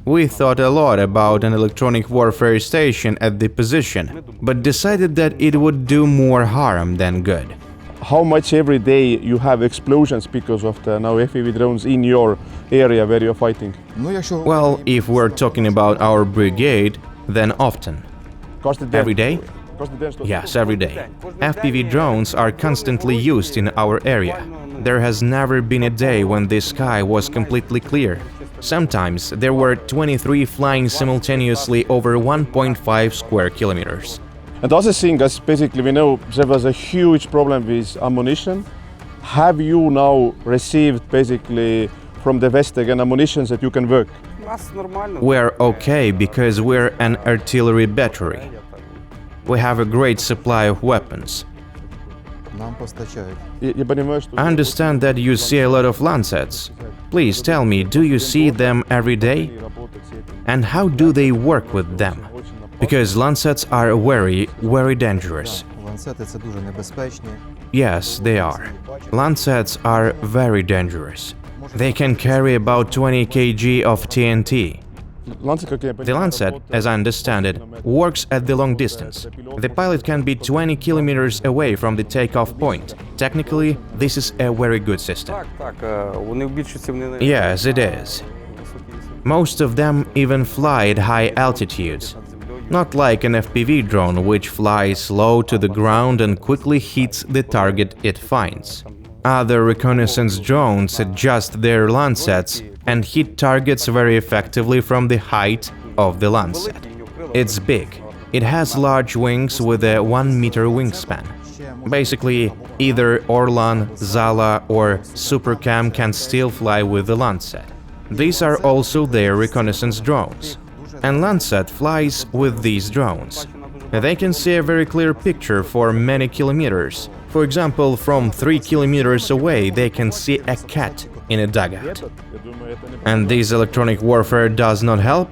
We thought a lot about an electronic warfare station at the position, but decided that it would do more harm than good. How much every day you have explosions because of the now FPV drones in your area where you're fighting? Well, if we're talking about our brigade, then often. Every day? Yes, every day. FPV drones are constantly used in our area. There has never been a day when the sky was completely clear. Sometimes there were 23 flying simultaneously over 1.5 square kilometers. And the other thing, as basically we know there was a huge problem with ammunition. Have you now received basically from the West again ammunition that you can work? We're okay because we're an artillery battery. We have a great supply of weapons. I understand that you see a lot of Lancets. Please tell me, do you see them every day? And how do they work with them? Because Lancets are very, very dangerous. Yes, they are. Lancets are very dangerous. They can carry about 20 kg of TNT. The Lancet, as I understand it, works at the long distance. The pilot can be 20 kilometers away from the takeoff point. Technically, this is a very good system. Yes, it is. Most of them even fly at high altitudes. Not like an FPV drone, which flies low to the ground and quickly hits the target it finds. Other reconnaissance drones adjust their Lancets and hit targets very effectively from the height of the Lancet. It's big. It has large wings with a 1-meter wingspan. Basically, either Orlan, Zala or Supercam can still fly with the Lancet. These are also their reconnaissance drones. And Lancet flies with these drones. They can see a very clear picture for many kilometers. For example, from 3 kilometers away they can see a cat in a dugout. And this electronic warfare does not help?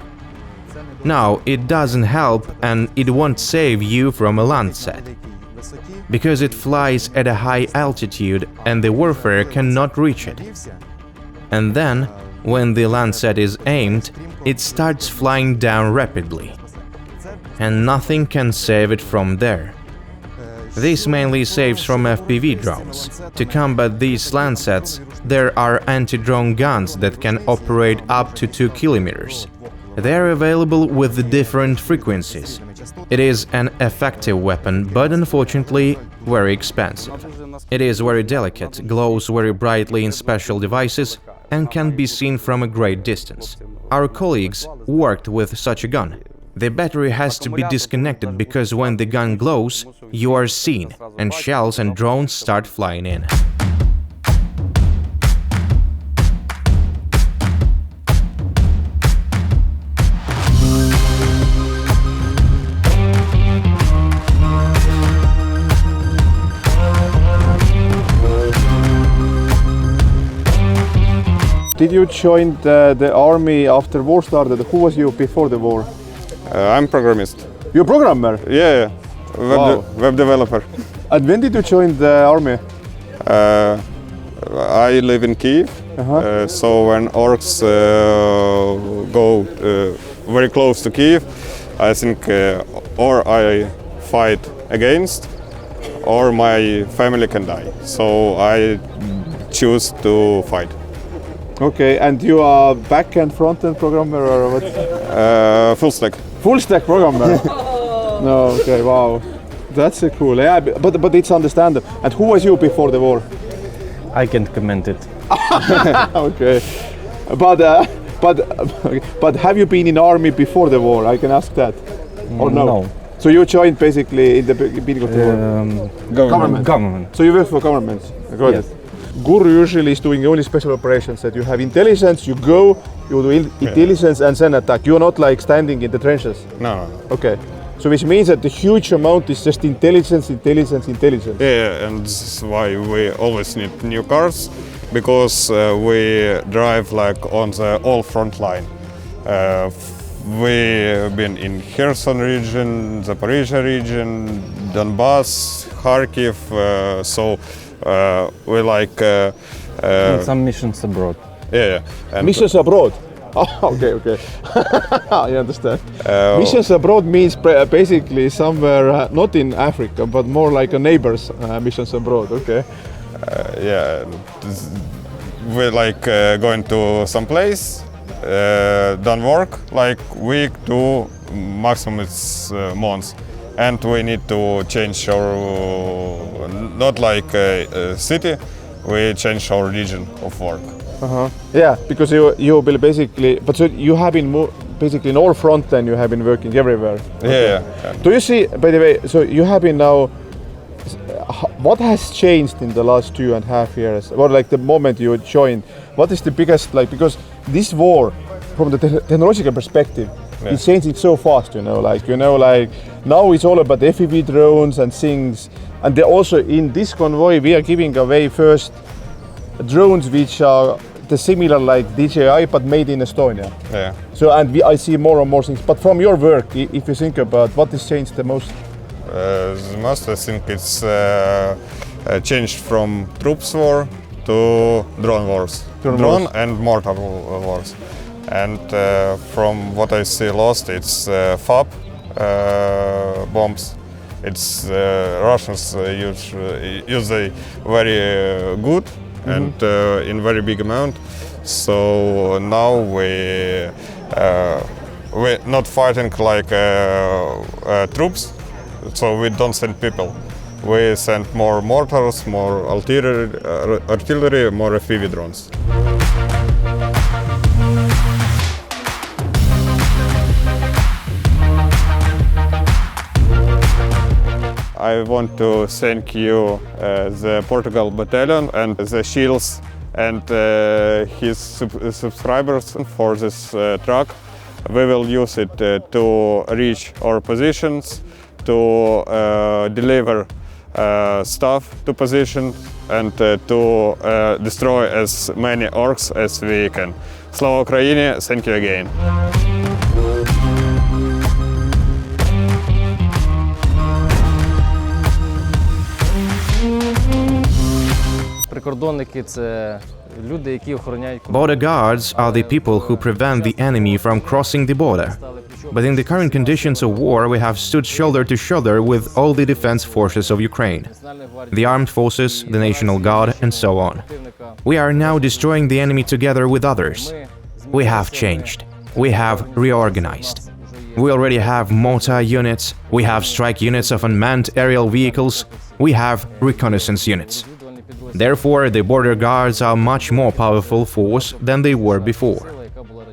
No, it doesn't help, and it won't save you from a Lancet. Because it flies at a high altitude and the warfare cannot reach it. And then, when the Lancet is aimed, it starts flying down rapidly. And nothing can save it from there. This mainly saves from FPV drones. To combat these Lancets, there are anti-drone guns that can operate up to 2 kilometers. They are available with different frequencies. It is an effective weapon, but unfortunately very expensive. It is very delicate, glows very brightly in special devices, and can be seen from a great distance. Our colleagues worked with such a gun. The battery has to be disconnected because when the gun glows, you are seen, and shells and drones start flying in. Did you join the army after war started? Who was you before the war? I'm programmist. You're a programmer? Yeah. Web developer. And when did you join the army? I live in Kiev, so when orcs go very close to Kiev, I think or I fight against, or my family can die. So I choose to fight. Okay, and you are back-end, front-end programmer or what? Full stack. Full stack programmer? No, okay, wow. That's cool. Yeah, but it's understandable. And who was you before the war? I can't comment it. Okay, but have you been in army before the war? I can ask that, or no? No. So you joined basically in the beginning of the war. Government. So you work for government. Got Yes. it. Guru usually is doing only special operations. That you have intelligence, you go, you do intelligence and then attack. You're not like standing in the trenches. No. Okay. So which means that the huge amount is just intelligence. Yeah, and this is why we always need new cars, because we drive like on the all front line. We've been in Kherson region, Zaporizhia region, Donbass, Kharkiv, so we like... And some missions abroad. Yeah. And missions abroad? Oh, okay. I understand. Missions abroad means basically somewhere not in Africa, but more like a neighbor's missions abroad. Okay. Yeah, we like going to some place, done work like week, 2, maximum it's months, and we need to change our not like city, we change our region of work. Yeah, because you will basically, but so you have been basically in all front, then you have been working everywhere. Okay. Yeah. Do you see, by the way, so you have been now, what has changed in the last 2.5 years, or like the moment you joined, what is the biggest, like, because this war, from the technological perspective, it's changing so fast, like now it's all about FPV drones and things, and also in this convoy we are giving away first drones which are the similar like DJI but made in Estonia. Yeah. So I see more and more things. But from your work, if you think about what has changed the most? The most, I think it's changed from troops war to drone wars. Drone and mortar wars. And from what I see lost, it's FAB bombs. It's Russians use a very good and in very big amount. So now we're not fighting like troops. So we don't send people. We send more mortars, more artillery, more FPV drones. I want to thank you, the Portugal Battalion and the Shills and his subscribers for this truck. We will use it to reach our positions, to deliver stuff to position and to destroy as many orcs as we can. Slava Ukraini, thank you again. Border guards are the people who prevent the enemy from crossing the border. But in the current conditions of war, we have stood shoulder to shoulder with all the defense forces of Ukraine, the armed forces, the National Guard, and so on. We are now destroying the enemy together with others. We have changed. We have reorganized. We already have mortar units, we have strike units of unmanned aerial vehicles, we have reconnaissance units. Therefore, the border guards are much more powerful force than they were before.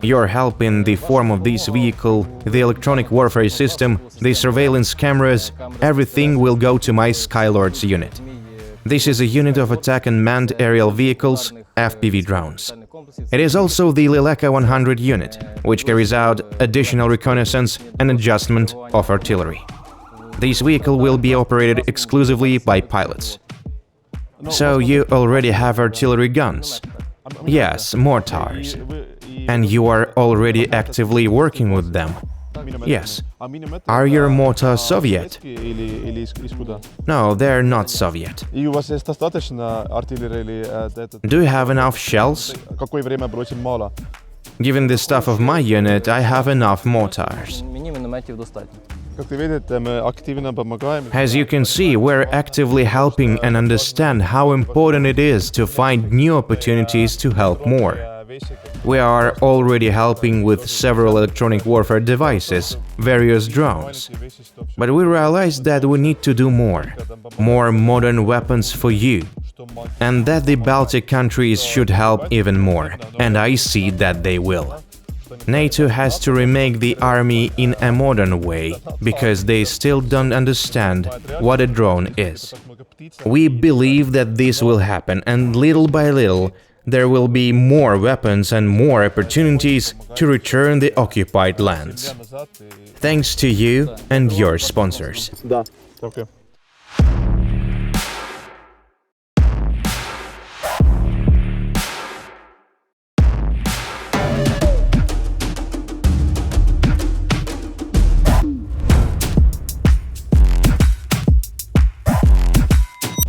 Your help in the form of this vehicle, the electronic warfare system, the surveillance cameras, everything will go to my Skylords unit. This is a unit of attack unmanned aerial vehicles, FPV drones. It is also the Leleka 100 unit, which carries out additional reconnaissance and adjustment of artillery. This vehicle will be operated exclusively by pilots. So you already have artillery guns? Yes, mortars. And you are already actively working with them? Yes. Are your mortars Soviet? No, they're not Soviet. Do you have enough shells? Given the stuff of my unit, I have enough mortars. As you can see, we're actively helping and understand how important it is to find new opportunities to help more. We are already helping with several electronic warfare devices, various drones. But we realized that we need to do more modern weapons for you. And that the Baltic countries should help even more, and I see that they will. NATO has to remake the army in a modern way, because they still don't understand what a drone is. We believe that this will happen, and little by little there will be more weapons and more opportunities to return the occupied lands. Thanks to you and your sponsors. Okay.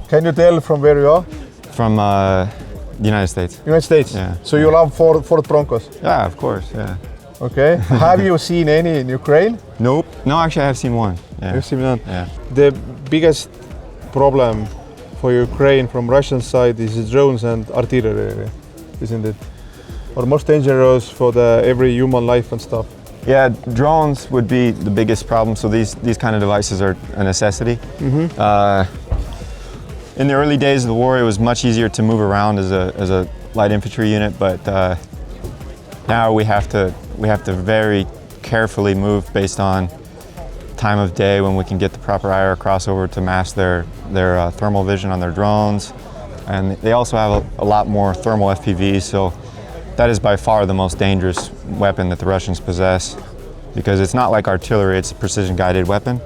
Can you tell from where you are? From the United States. United States? Yeah. So you love Ford Broncos? Yeah, of course, yeah. Okay. Have you seen any in Ukraine? Nope. No, actually I have seen one. Yeah. You've seen one? Yeah. The biggest problem for Ukraine from Russian side is the drones and artillery, isn't it? Or most dangerous for every human life and stuff. Yeah, drones would be the biggest problem. So these kind of devices are a necessity. In the early days of the war, it was much easier to move around as a light infantry unit, but now we have to very carefully move based on time of day when we can get the proper IR crossover to mask their thermal vision on their drones, and they also have a lot more thermal FPVs. So that is by far the most dangerous weapon that the Russians possess, because it's not like artillery; it's a precision-guided weapon,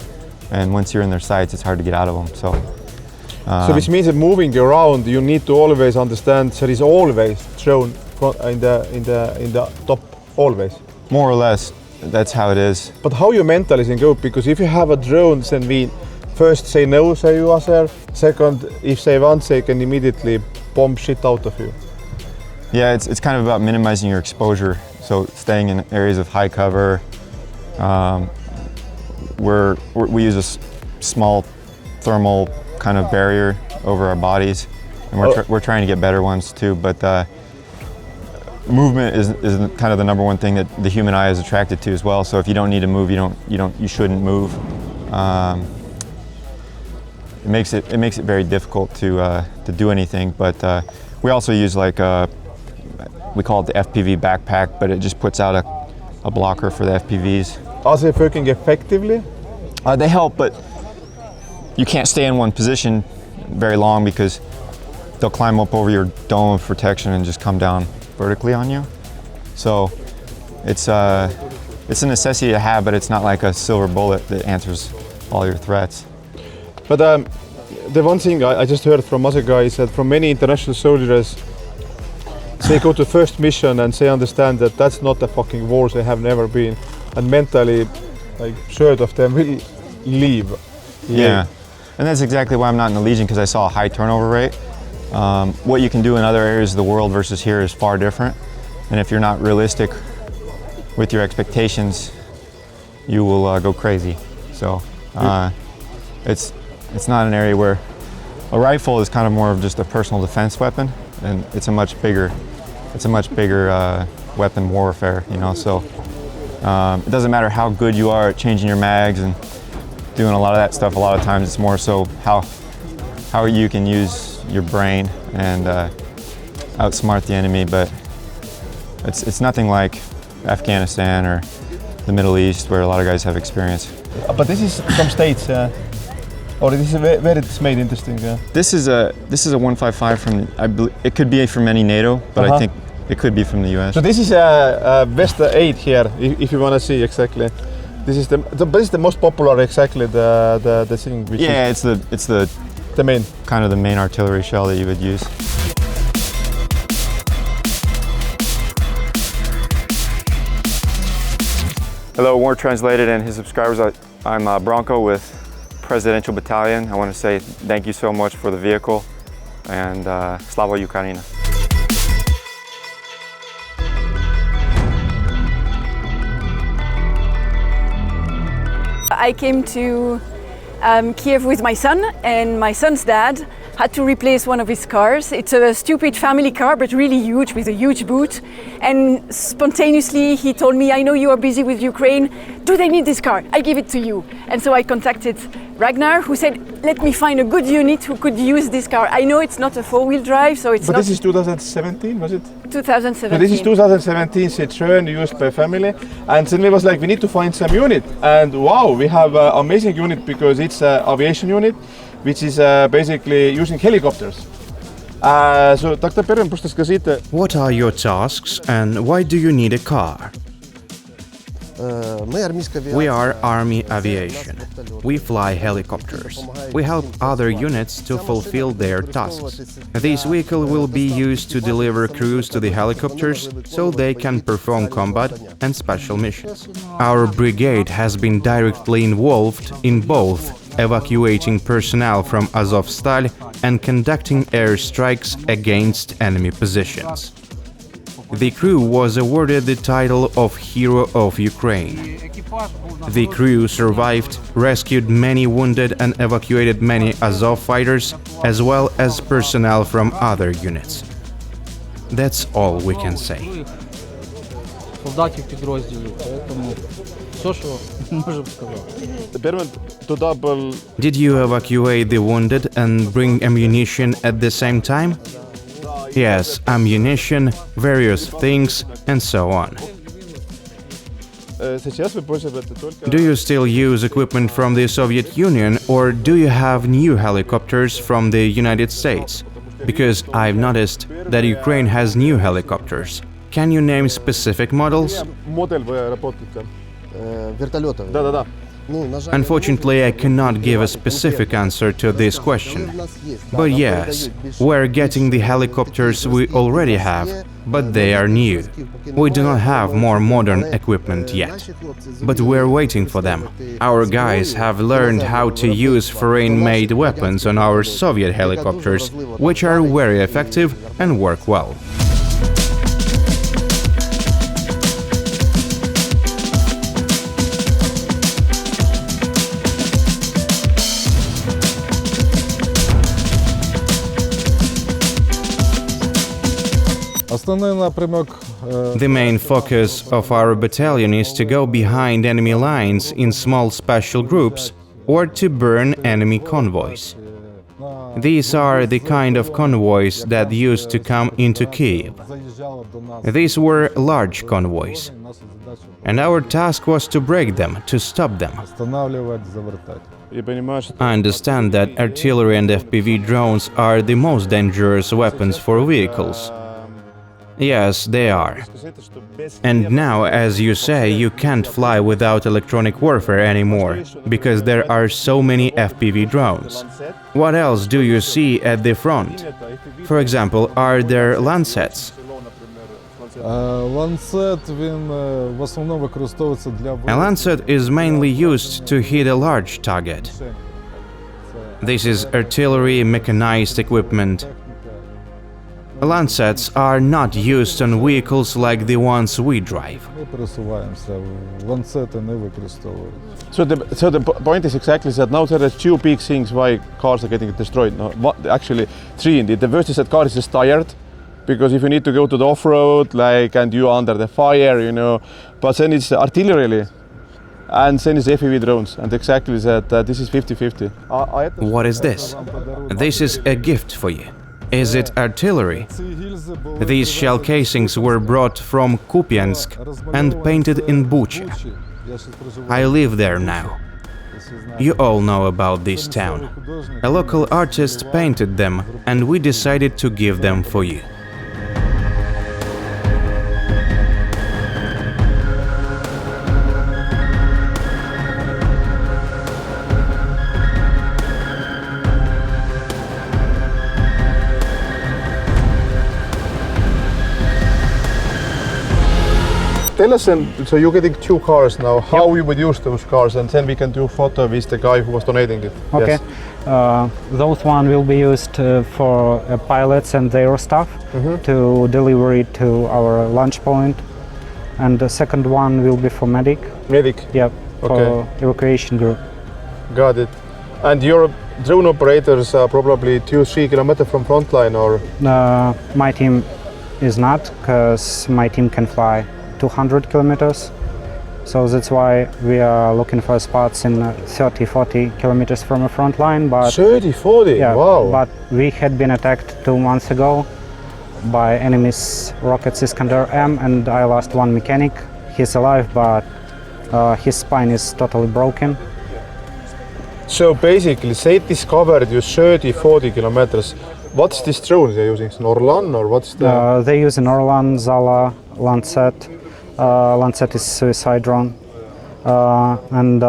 and once you're in their sights, it's hard to get out of them. So which means that moving around, you need to always understand there is always drone in the top, always. More or less, that's how it is. But how you mentally can go? Because if you have a drone, then we first say no, say you are there. Second, if they want, they can immediately bomb shit out of you. Yeah, it's kind of about minimizing your exposure. So staying in areas of high cover. We use a small thermal kind of barrier over our bodies, and we're trying to get better ones too. But movement is kind of the number one thing that the human eye is attracted to as well. So if you don't need to move, you shouldn't move. It makes it very difficult to do anything. But we also use we call it the FPV backpack, but it just puts out a blocker for the FPVs. Are they working effectively? They help, but you can't stay in one position very long because they'll climb up over your dome of protection and just come down vertically on you. So it's a necessity to have, but it's not like a silver bullet that answers all your threats. But the one thing I just heard from other guys that from many international soldiers, they go to first mission and they understand that that's not a fucking war, they have never been, and mentally, like, third of them will leave. Yeah. And that's exactly why I'm not in the Legion, because I saw a high turnover rate. What you can do in other areas of the world versus here is far different. And if you're not realistic with your expectations, you will go crazy. So it's not an area where a rifle is kind of more of just a personal defense weapon, and it's a much bigger weapon warfare, you know. So it doesn't matter how good you are at changing your mags and doing a lot of that stuff. A lot of times it's more so how you can use your brain and outsmart the enemy. But it's nothing like Afghanistan or the Middle East, where a lot of guys have experience. But this is from States, or this is where it's made interesting. This is a 155 from, it could be from any NATO, but I think it could be from the US. So this is a Vesta 8 here, if you want to see exactly. This is the most popular, exactly the thing. Which it's the main kind of the main artillery shell that you would use. Hello, Wartranslated and his subscribers. I'm Bronco with Presidential Battalion. I want to say thank you so much for the vehicle and Slava Ukraini. I came to Kiev with my son, and my son's dad had to replace one of his cars. It's a stupid family car, but really huge, with a huge boot. And spontaneously he told me, I know you are busy with Ukraine, do they need this car? I give it to you. And so I contacted Ragnar, who said, let me find a good unit who could use this car. I know it's not a four-wheel drive, so it's but not... This is 2017, was it? 2017. So this is 2017 Citroen used by family, and suddenly it was like, we need to find some unit. And wow, we have an amazing unit because it's an aviation unit, which is basically using helicopters. So Dr. Perrin pustas ka siit. What are your tasks and why do you need a car? We are Army Aviation. We fly helicopters. We help other units to fulfill their tasks. This vehicle will be used to deliver crews to the helicopters so they can perform combat and special missions. Our brigade has been directly involved in both evacuating personnel from Azovstal and conducting airstrikes against enemy positions. The crew was awarded the title of Hero of Ukraine. The crew survived, rescued many wounded and evacuated many Azov fighters, as well as personnel from other units. That's all we can say. Did you evacuate the wounded and bring ammunition at the same time? Yes, ammunition, various things, and so on. Do you still use equipment from the Soviet Union, or do you have new helicopters from the United States? Because I've noticed that Ukraine has new helicopters. Can you name specific models? Unfortunately, I cannot give a specific answer to this question. But yes, we're getting the helicopters we already have, but they are new. We do not have more modern equipment yet, but we're waiting for them. Our guys have learned how to use foreign-made weapons on our Soviet helicopters, which are very effective and work well. The main focus of our battalion is to go behind enemy lines in small special groups or to burn enemy convoys. These are the kind of convoys that used to come into Kiev. These were large convoys, and our task was to break them, to stop them. I understand that artillery and FPV drones are the most dangerous weapons for vehicles. Yes, they are. And now, as you say, you can't fly without electronic warfare anymore, because there are so many FPV drones. What else do you see at the front? For example, are there Lancets? A Lancet is mainly used to hit a large target. This is artillery mechanized equipment. Lancets are not used on vehicles like the ones we drive. So the point is exactly that now there are two big things why cars are getting destroyed. No, actually three indeed. The first is that car is just tired, because if you need to go to the off-road, and you are under the fire, but then it's artillery, and then it's FPV drones, and exactly that this is 50-50. What is this? This is a gift for you. Is it artillery? These shell casings were brought from Kupiansk and painted in Bucha. I live there now. You all know about this town. A local artist painted them, and we decided to give them for you. tell us, so you're getting 2 cars now, how we would use those cars, and then we can do photo with the guy who was donating it. Okay. Yes. Those one will be used for pilots and their staff to deliver it to our launch point. And the second one will be for medic. Medic? Yeah, for Okay. evacuation group. Got it. And your drone operators are probably 2-3 kilometers from frontline, or? My team is not, because my team can fly 200 kilometers. So that's why we are looking for spots in 30-40 kilometers from a front line. But 30-40? Yeah, wow. But we had been attacked 2 months ago by enemy's rockets Iskander-M, and I lost 1 mechanic. He's alive, but his spine is totally broken. So basically, they discovered you 30-40 kilometers. What's this drone they're using? It's an Orlan, or what's the? They use an Orlan, Zala, Lancet. Lancet is suicide drone, and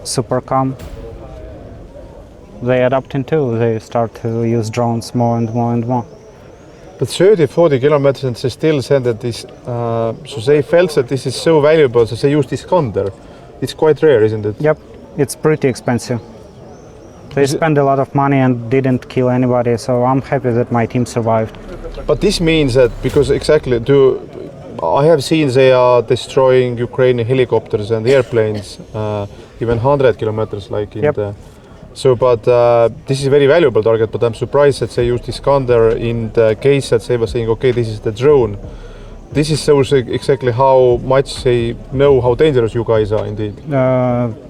Supercam. They adapting too. They start to use drones more and more and more. But 30-40 kilometers, and they still said that this. So they felt that this is so valuable, so they used Iskander. It's quite rare, isn't it? Yep, it's pretty expensive. They spent a lot of money and didn't kill anybody, so I'm happy that my team survived. But this means that, because exactly, I have seen they are destroying Ukrainian helicopters and airplanes, even 100 kilometers, like in the. So, but this is a very valuable target. But I'm surprised that they used Iskander in the case that they were saying, okay, this is the drone. This is shows exactly how much they know how dangerous you guys are, indeed.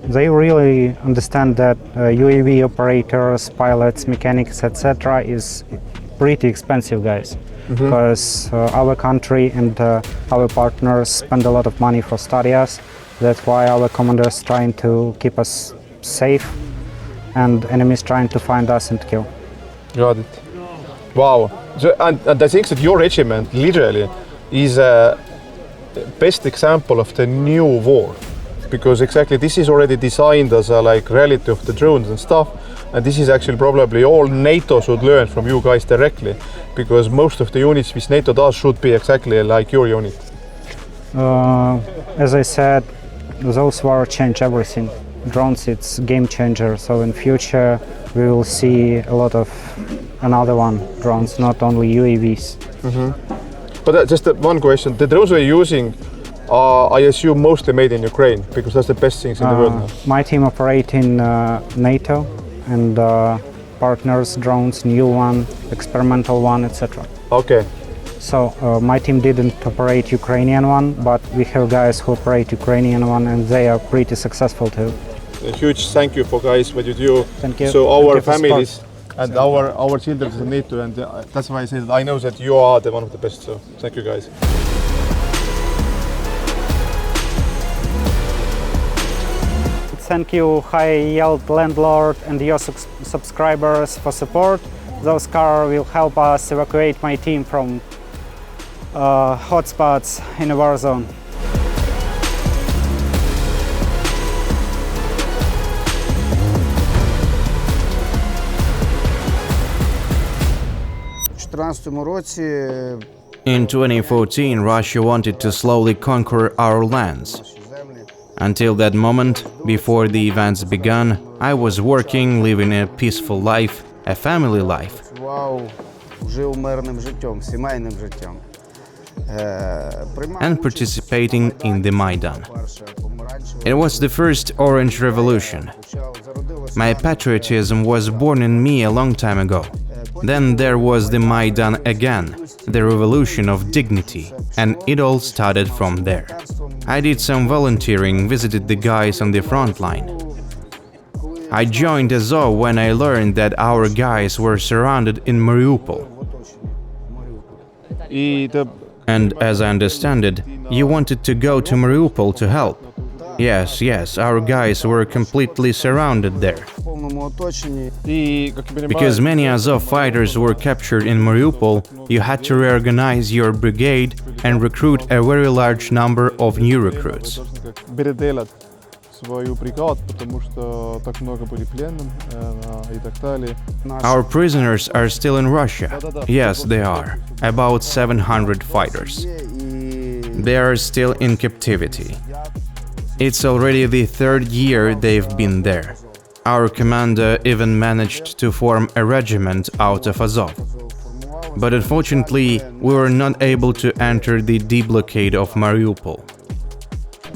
They really understand that UAV operators, pilots, mechanics, etc. is pretty expensive, guys. Because our country and our partners spend a lot of money for study us. That's why our commanders trying to keep us safe, and enemies trying to find us and kill. Got it. Wow. So, and I think that your regiment, literally, is a best example of the new war, because exactly this is already designed as a like reality of the drones and stuff, and this is actually probably all NATO should learn from you guys directly, because most of the units which NATO does should be exactly like your unit. As I said, those war change everything. Drones, it's game changer, so in future we will see a lot of another one, drones, not only UAVs. But just one question, the drones we're using are, I assume, mostly made in Ukraine, because that's the best things in the world now. My team operate in NATO and partners drones, new one, experimental one, etc. Okay. So my team didn't operate Ukrainian one, but we have guys who operate Ukrainian one, and they are pretty successful too. A huge thank you for guys what you do. Thank you. So our Thank you for families support. and our children need to, and that's why I say that I know that you are the one of the best. So thank you guys. Thank you, Yield Landlord, and your subscribers for support. Those cars will help us evacuate my team from hotspots in a war zone. In 2014, Russia wanted to slowly conquer our lands. Until that moment, before the events began, I was working, living a peaceful life, a family life. And participating in the Maidan. It was the first Orange Revolution. My patriotism was born in me a long time ago. Then there was the Maidan again, the revolution of dignity, and it all started from there. I did some volunteering, visited the guys on the front line. I joined Azov when I learned that our guys were surrounded in Mariupol. And as I understand it, you wanted to go to Mariupol to help. Yes, our guys were completely surrounded there. Because many Azov fighters were captured in Mariupol, you had to reorganize your brigade and recruit a very large number of new recruits. Our prisoners are still in Russia. Yes, they are. About 700 fighters. They are still in captivity. It's already the 3rd year they've been there. Our commander even managed to form a regiment out of Azov. But unfortunately, we were not able to enter the deblockade of Mariupol.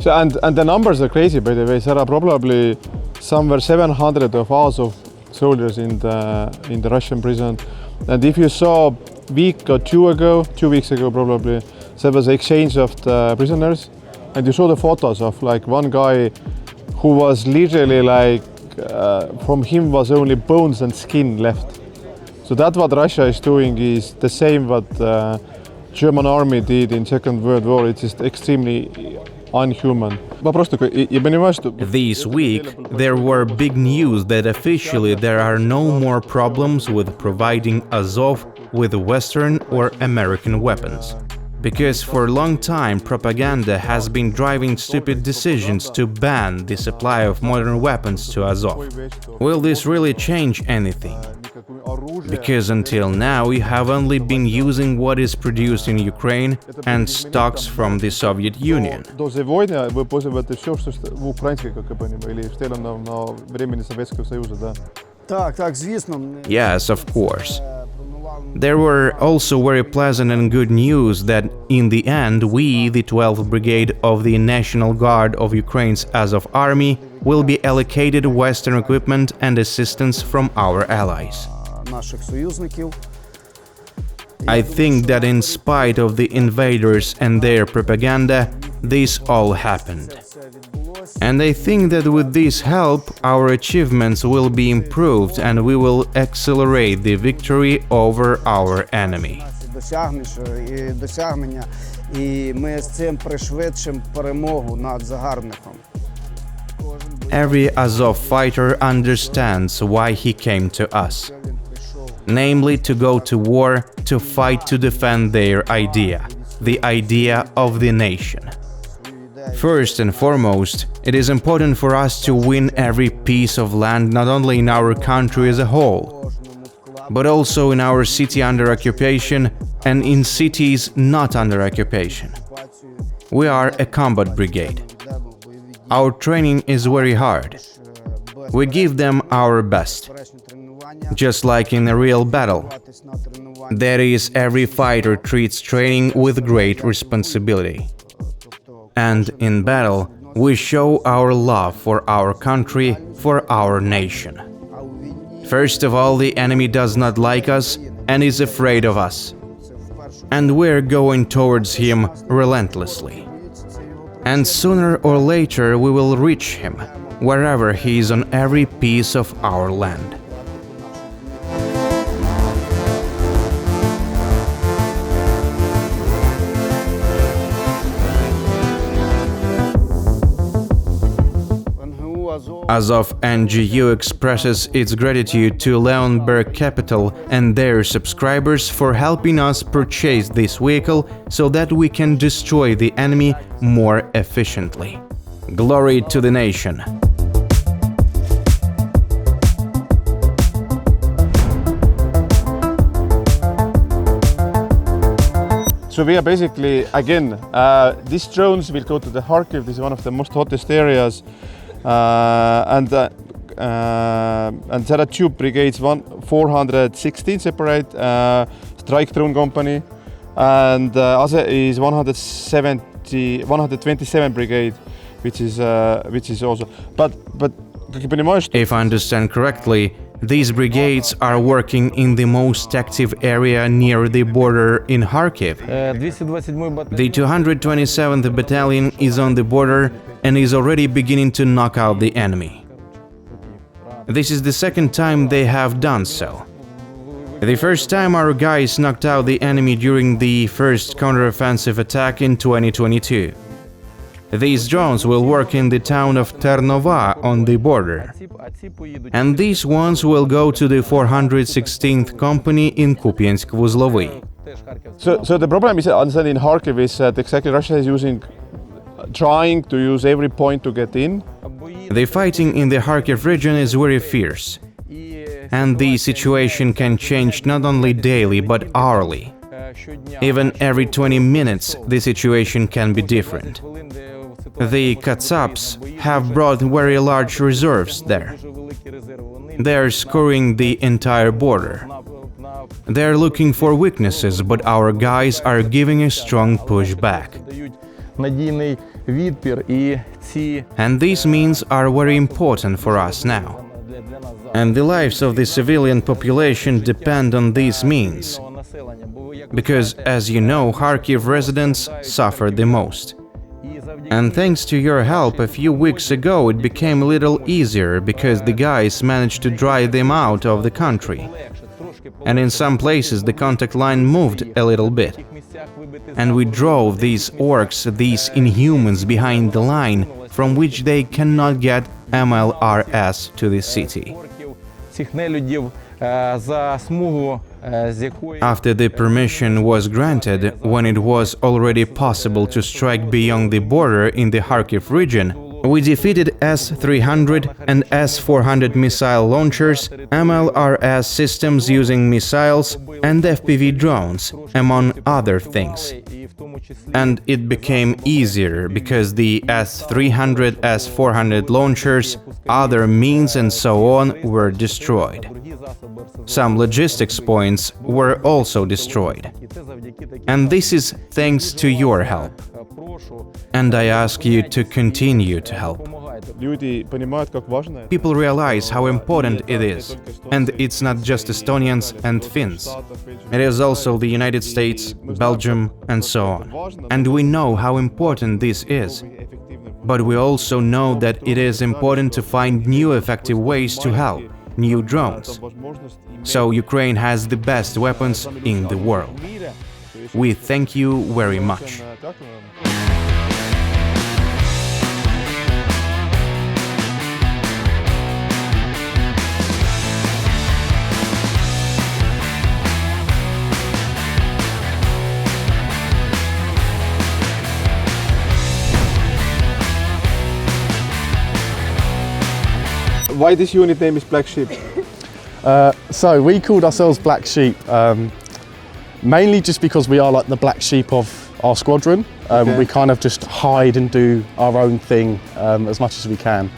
So, and the numbers are crazy, by the way. There are probably somewhere 700 of Azov soldiers in the Russian prison. And if you saw a week or 2 weeks ago probably, there was an exchange of the prisoners, and you saw the photos of like one guy who was literally like, from him was only bones and skin left. So that's what Russia is doing is the same what German army did in Second World War. It's just extremely unhuman. This week, there were big news that officially there are no more problems with providing Azov with Western or American weapons. Because for a long time, propaganda has been driving stupid decisions to ban the supply of modern weapons to Azov. Will this really change anything? Because until now we have only been using what is produced in Ukraine and stocks from the Soviet Union. Yes, of course. There were also very pleasant and good news that in the end we, the 12th Brigade of the National Guard of Ukraine's Azov Army, will be allocated Western equipment and assistance from our allies. I think that in spite of the invaders and their propaganda, this all happened. And I think that with this help, our achievements will be improved and we will accelerate the victory over our enemy. Every Azov fighter understands why he came to us. Namely, to go to war, to fight to defend their idea, the idea of the nation. First and foremost, it is important for us to win every piece of land not only in our country as a whole, but also in our city under occupation and in cities not under occupation. We are a combat brigade. Our training is very hard. We give them our best. Just like in a real battle. That is, every fighter treats training with great responsibility. And in battle, we show our love for our country, for our nation. First of all, the enemy does not like us and is afraid of us. And we're going towards him relentlessly. And sooner or later we will reach him, wherever he is on every piece of our land. Azov NGU expresses its gratitude to Leonberg Capital and their subscribers for helping us purchase this vehicle so that we can destroy the enemy more efficiently. Glory to the nation! So we are basically, again, these drones will go to the Kharkiv. This is one of the most hottest areas. And there are two brigades, one 416 separate strike drone company, and other is 127 brigade, which is also. But if I understand correctly, these brigades are working in the most active area near the border in Kharkiv. The 227th Battalion is on the border and is already beginning to knock out the enemy. This is the second time they have done so. The first time our guys knocked out the enemy during the first counteroffensive attack in 2022. These drones will work in the town of Ternova on the border. And these ones will go to the 416th Company in Kupiansk-Vuzlovy. So the problem is understanding in Kharkiv is that exactly Russia is trying to use every point to get in. The fighting in the Kharkiv region is very fierce. And the situation can change not only daily but hourly. Even every 20 minutes the situation can be different. The Katsabs have brought very large reserves there. They are scouring the entire border. They are looking for weaknesses, but our guys are giving a strong push back. And these means are very important for us now. And the lives of the civilian population depend on these means. Because, as you know, Kharkiv residents suffer the most. And thanks to your help, a few weeks ago it became a little easier because the guys managed to drive them out of the country. And in some places the contact line moved a little bit. And we drove these orcs, these inhumans behind the line from which they cannot get MLRS to the city. After the permission was granted, when it was already possible to strike beyond the border in the Kharkiv region, we defeated S-300 and S-400 missile launchers, MLRS systems using missiles, and FPV drones, among other things. And it became easier because the S-300, S-400 launchers, other means and so on were destroyed. Some logistics points were also destroyed. And this is thanks to your help. And I ask you to continue to help. People realize how important it is. And it's not just Estonians and Finns. It is also the United States, Belgium, and so on. And we know how important this is. But we also know that it is important to find new effective ways to help, new drones. So Ukraine has the best weapons in the world. We thank you very much. Why this unit name is Black Sheep? So we called ourselves Black Sheep, mainly just because we are like the black sheep of our squadron. Okay. We kind of just hide and do our own thing as much as we can.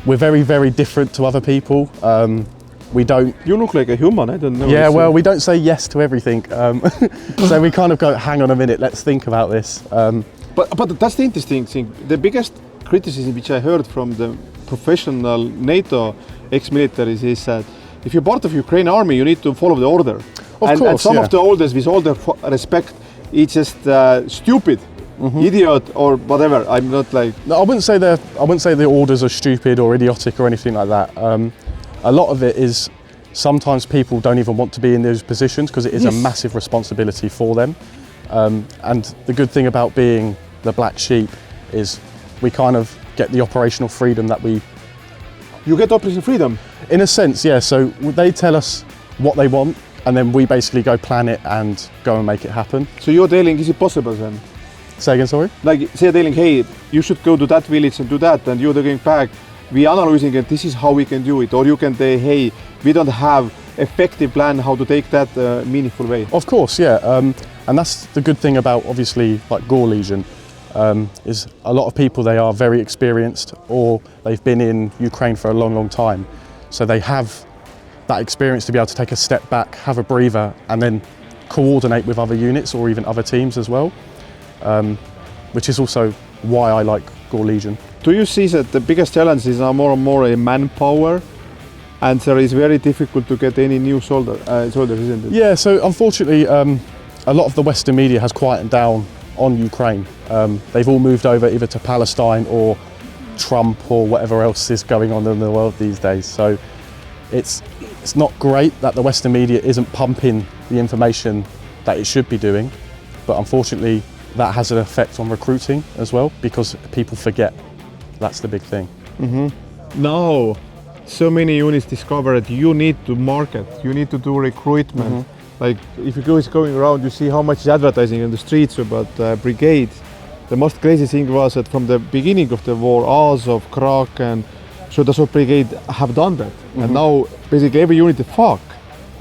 We're very, very different to other people. We don't... You look like a human, I don't know. Yeah, well, we don't say yes to everything. So we kind of go, hang on a minute, let's think about this. But that's the interesting thing. The biggest criticism which I heard from the professional NATO ex-militaries is that if you're part of Ukraine army, you need to follow the order. And some of the orders, with all the respect, it's just stupid, idiot or whatever. I'm not like... No, I wouldn't say the orders are stupid or idiotic or anything like that. A lot of it is sometimes people don't even want to be in those positions because it is a massive responsibility for them. And the good thing about being the black sheep is we kind of get the operational freedom that we... You get operational freedom? In a sense, yeah. So they tell us what they want and then we basically go plan it and go and make it happen. So you're telling, is it possible then? Say again, sorry? Like, say telling, hey, you should go to that village and do that, and you're going back, we are analyzing it, this is how we can do it. Or you can say, hey, we don't have effective plan how to take that meaningful way. Of course, yeah. And that's the good thing about, obviously, like Gore Legion. Is a lot of people, they are very experienced or they've been in Ukraine for a long, long time. So they have that experience to be able to take a step back, have a breather and then coordinate with other units or even other teams as well, which is also why I like Gore Legion. Do you see that the biggest challenge is now more and more a manpower and there is very difficult to get any new soldiers, isn't it? Yeah, so unfortunately a lot of the Western media has quietened down on Ukraine. They've all moved over either to Palestine or Trump or whatever else is going on in the world these days. So it's not great that the Western media isn't pumping the information that it should be doing, but unfortunately that has an effect on recruiting as well because people forget. That's the big thing. Now, so many units discovered you need to market, you need to do recruitment. Like if you go going around, you see how much is advertising in the streets about brigades. The most crazy thing was that from the beginning of the war, Azov, Krak and so the Assault Brigade have done that. And now basically every unit, fuck,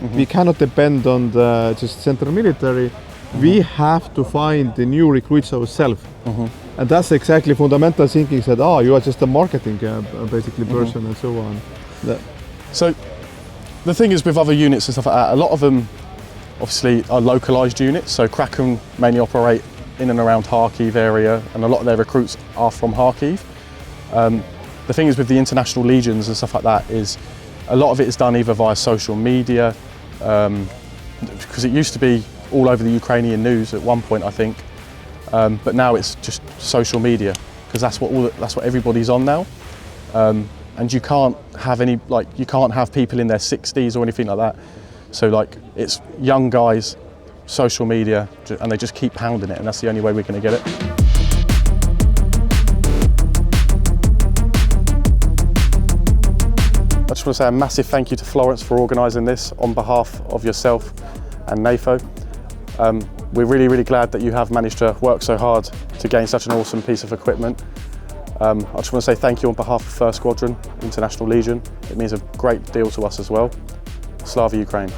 We cannot depend on the just central military. We have to find the new recruits ourselves. And that's exactly fundamental thinking that, you are just a marketing basically person and so on. So the thing is with other units and stuff like that, a lot of them obviously are localised units. So Kraken mainly operate in and around Kharkiv area, and a lot of their recruits are from Kharkiv. The thing is with the international legions and stuff like that is a lot of it is done either via social media, because it used to be all over the Ukrainian news at one point, I think, but now it's just social media, because that's what everybody's on now, and you can't have people in their 60s or anything like that. So like it's young guys, social media, and they just keep pounding it, and that's the only way we're going to get it. I just want to say a massive thank you to Florence for organising this on behalf of yourself and NAFO. We're really, really glad that you have managed to work so hard to gain such an awesome piece of equipment. I just want to say thank you on behalf of 1st Squadron, International Legion. It means a great deal to us as well. Slava Ukraini.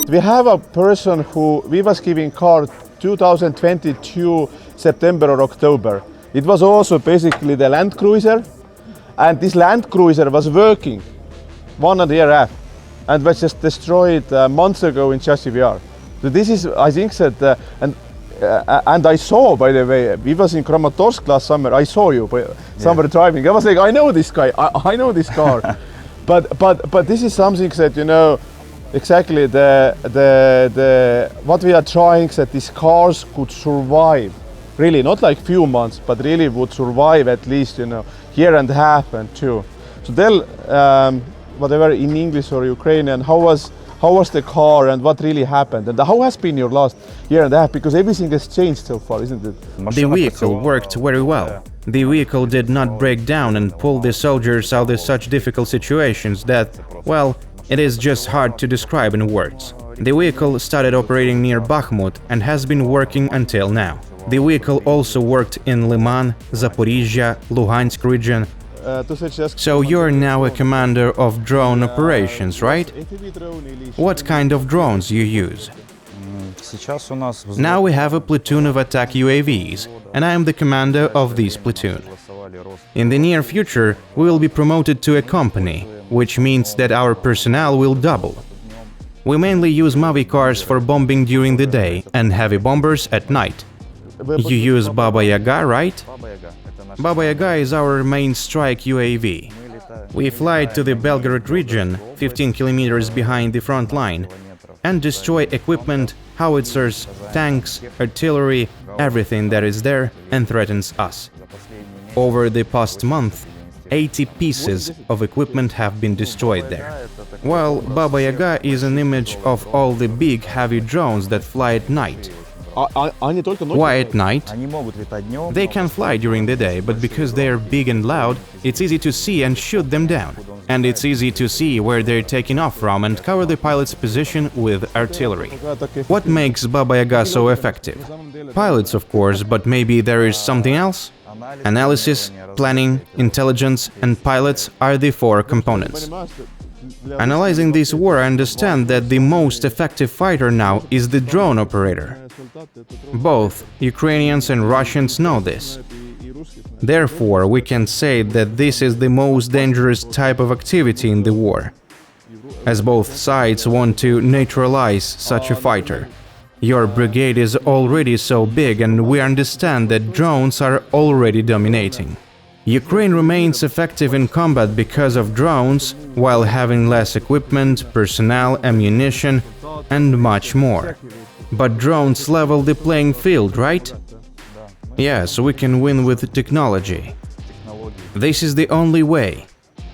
We have a person who we was giving car 2022 September or October. It was also basically the Land Cruiser, and this Land Cruiser was working 1 year after and was just destroyed months ago in Chasiv. So this is, I think that, and I saw, by the way, we was in Kramatorsk last summer. I saw you somewhere driving. I was like, I know this guy. I know this car. but this is something that exactly what we are trying that these cars could survive, really not like few months, but really would survive at least year and a half and two. So tell whatever in English or Ukrainian, how was the car and what really happened, and how has been your last year and a half, because everything has changed so far, isn't it? The vehicle worked very well. The vehicle did not break down and pull the soldiers out of such difficult situations that, well, it is just hard to describe in words. The vehicle started operating near Bakhmut and has been working until now. The vehicle also worked in Liman, Zaporizhia, Luhansk region. So you're now a commander of drone operations, right? What kind of drones you use? Now we have a platoon of attack UAVs, and I am the commander of this platoon. In the near future, we will be promoted to a company, which means that our personnel will double. We mainly use Mavi cars for bombing during the day and heavy bombers at night. You use Baba Yaga, right? Baba Yaga is our main strike UAV. We fly to the Belgorod region, 15 kilometers behind the front line, and destroy equipment, howitzers, tanks, artillery, everything that is there and threatens us. Over the past month, 80 pieces of equipment have been destroyed there. While Baba Yaga is an image of all the big heavy drones that fly at night. Why at night? They can fly during the day, but because they are big and loud, it's easy to see and shoot them down. And it's easy to see where they're taking off from and cover the pilot's position with artillery. What makes Baba Yaga so effective? Pilots, of course, but maybe there is something else? Analysis, planning, intelligence, and pilots are the 4 components. Analyzing this war, I understand that the most effective fighter now is the drone operator. Both Ukrainians and Russians know this. Therefore, we can say that this is the most dangerous type of activity in the war, as both sides want to neutralize such a fighter. Your brigade is already so big, and we understand that drones are already dominating. Ukraine remains effective in combat because of drones, while having less equipment, personnel, ammunition, and much more. But drones level the playing field, right? Yes, we can win with technology. This is the only way.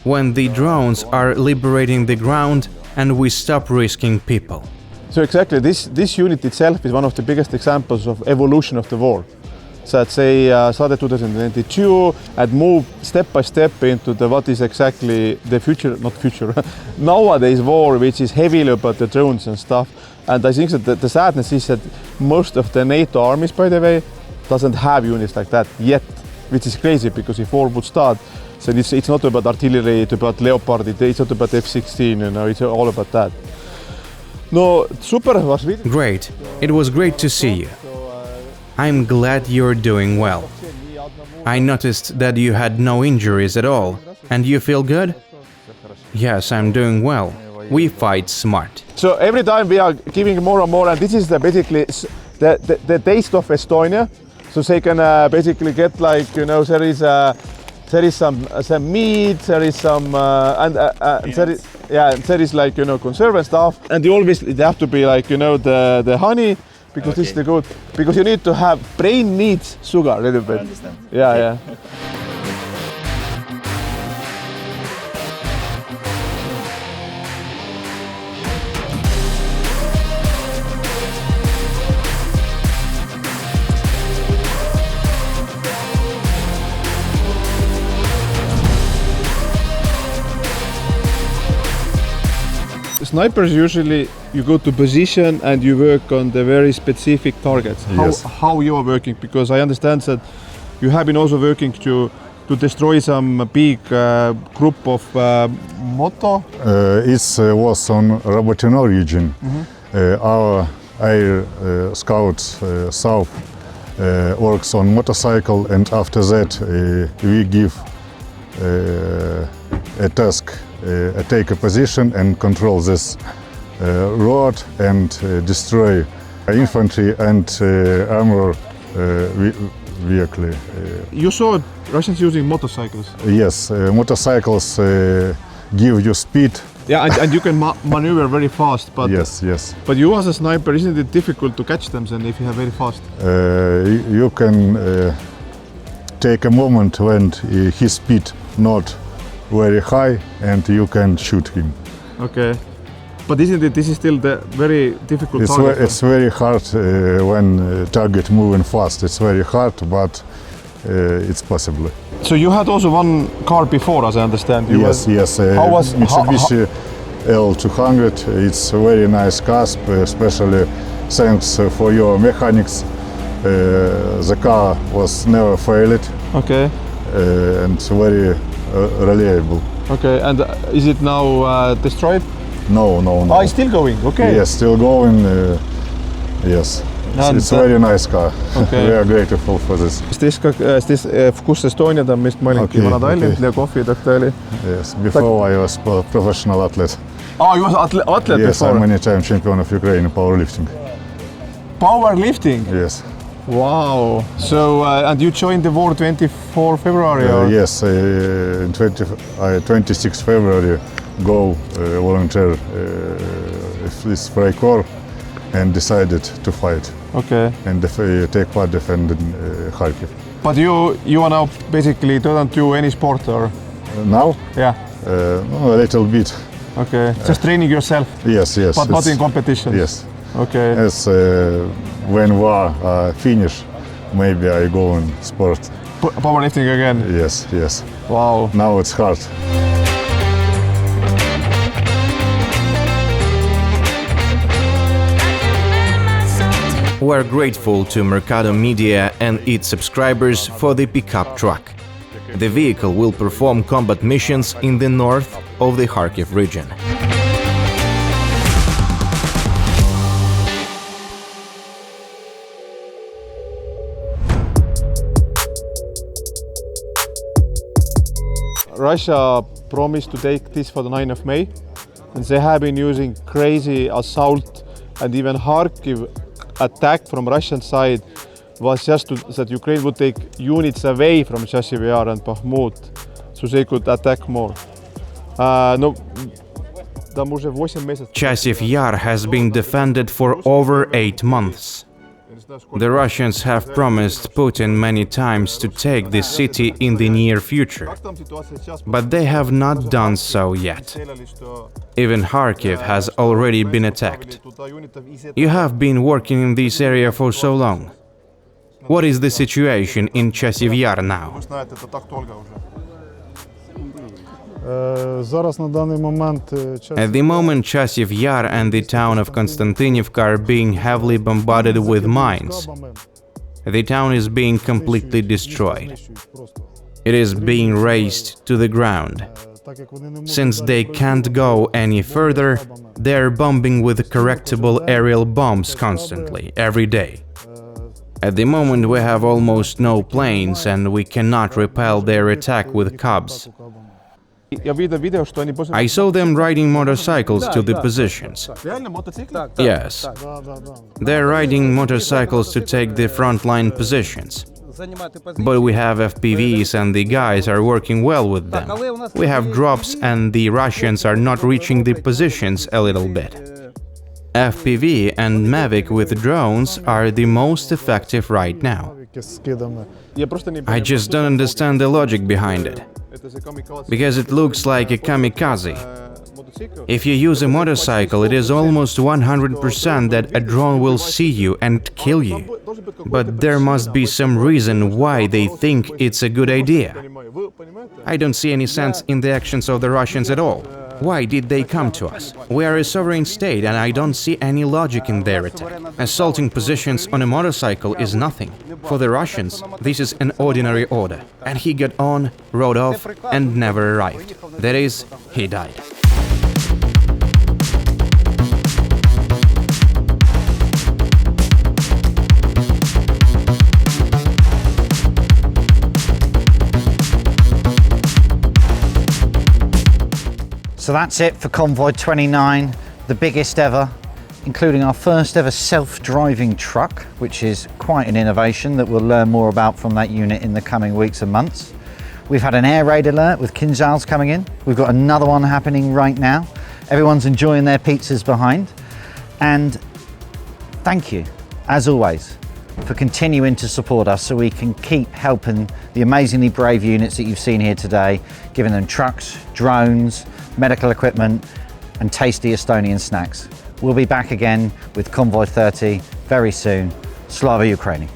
When the drones are liberating the ground and we stop risking people. So exactly, this unit itself is one of the biggest examples of evolution of the war. So I'd say started 2022 and moved step by step into what is exactly the future, not future, nowadays war, which is heavily about the drones and stuff. And I think that the sadness is that most of the NATO armies, by the way, doesn't have units like that yet, which is crazy because if war would start, so it's not about artillery, it's about Leopard, it's not about F-16, you know, it's all about that. No, super was really Great. It was great to see you. I'm glad you're doing well. I noticed that you had no injuries at all. And you feel good? Yes, I'm doing well. We fight smart. So every time we are giving more and more, and this is basically the taste of Estonia. So they can basically get, like, you know, there is some meat, there is some there is like, you know, conserve and stuff, and they have to be like, you know, the honey, because this is the good, because you need to have, brain needs sugar a little bit. I understand. Yeah. Snipers, usually you go to position and you work on the very specific targets. Yes. How you are working? Because I understand that you have been also working to destroy some big group of moto. It was on Robotino region. Our air scouts South works on motorcycle, and after that we give a task. Take a position and control this road and destroy infantry and armor vehicle. You saw Russians using motorcycles? Yes, motorcycles give you speed. Yeah, and you can maneuver very fast. But yes. But you as a sniper, isn't it difficult to catch them then if you have very fast? You can take a moment when his speed not very high, and you can shoot him. Okay, but isn't it? This is still the very difficult target. It's very hard when target moving fast. It's very hard, but it's possible. So you had also one car before, as I understand. Yes. How was Mitsubishi L200? It's a very nice car, especially thanks for your mechanics. The car was never failed. Okay. And very reliable. Okay, and is it now destroyed? No. Oh, it's still going, okay. Yes, still going, yes. It's a very nice car. Okay. We are grateful for this. Kus Estonia, ta on vist mõelnud vana Tallinn ja kohvitööta oli. Yes, before I was a professional athlete. Oh, you was athlete yes, before? I'm many time champion of Ukraine in powerlifting. Powerlifting? Yes. Wow. So, and you joined the war 24 February? Yes, 26 February, go volunteer this Freikorps and decided to fight. Okay. And take part defending Kharkiv. But you are now basically don't do any sport or? Now? Yeah. No, a little bit. Okay. Just training yourself? Yes. But not in competitions? Yes. Okay. As when war finish, maybe I go in sport. Powerlifting again? Yes. Wow. Now it's hard. We're grateful to Mercado Media and its subscribers for the pickup truck. The vehicle will perform combat missions in the north of the Kharkiv region. Russia promised to take this for the 9th of May, and they have been using crazy assault, and even Kharkiv attack from Russian side was just that Ukraine would take units away from Chasiv Yar and Bakhmut, so they could attack more. Chasiv Yar has been defended for over 8 months. The Russians have promised Putin many times to take this city in the near future, but they have not done so yet. Even Kharkiv has already been attacked. You have been working in this area for so long. What is the situation in Chasiv Yar now? At the moment, Chasiv Yar and the town of Konstantinivka are being heavily bombarded with mines. The town is being completely destroyed. It is being razed to the ground. Since they can't go any further, they're bombing with correctable aerial bombs constantly, every day. At the moment we have almost no planes and we cannot repel their attack with Cubs. I saw them riding motorcycles to the positions. Yes. They're riding motorcycles to take the frontline positions. But we have FPVs and the guys are working well with them. We have drops and the Russians are not reaching the positions a little bit. FPV and Mavic with drones are the most effective right now. I just don't understand the logic behind it. Because it looks like a kamikaze. If you use a motorcycle, it is almost 100% that a drone will see you and kill you. But there must be some reason why they think it's a good idea. I don't see any sense in the actions of the Russians at all. Why did they come to us? We are a sovereign state and I don't see any logic in their attack. Assaulting positions on a motorcycle is nothing. For the Russians, this is an ordinary order. And he got on, rode off and never arrived. That is, he died. So that's it for Convoy 29, the biggest ever, including our first ever self-driving truck, which is quite an innovation that we'll learn more about from that unit in the coming weeks and months. We've had an air raid alert with Kinzhals coming in. We've got another one happening right now. Everyone's enjoying their pizzas behind. And thank you, as always, for continuing to support us so we can keep helping the amazingly brave units that you've seen here today, giving them trucks, drones, medical equipment and tasty Estonian snacks. We'll be back again with Convoy 30 very soon. Slava Ukraini.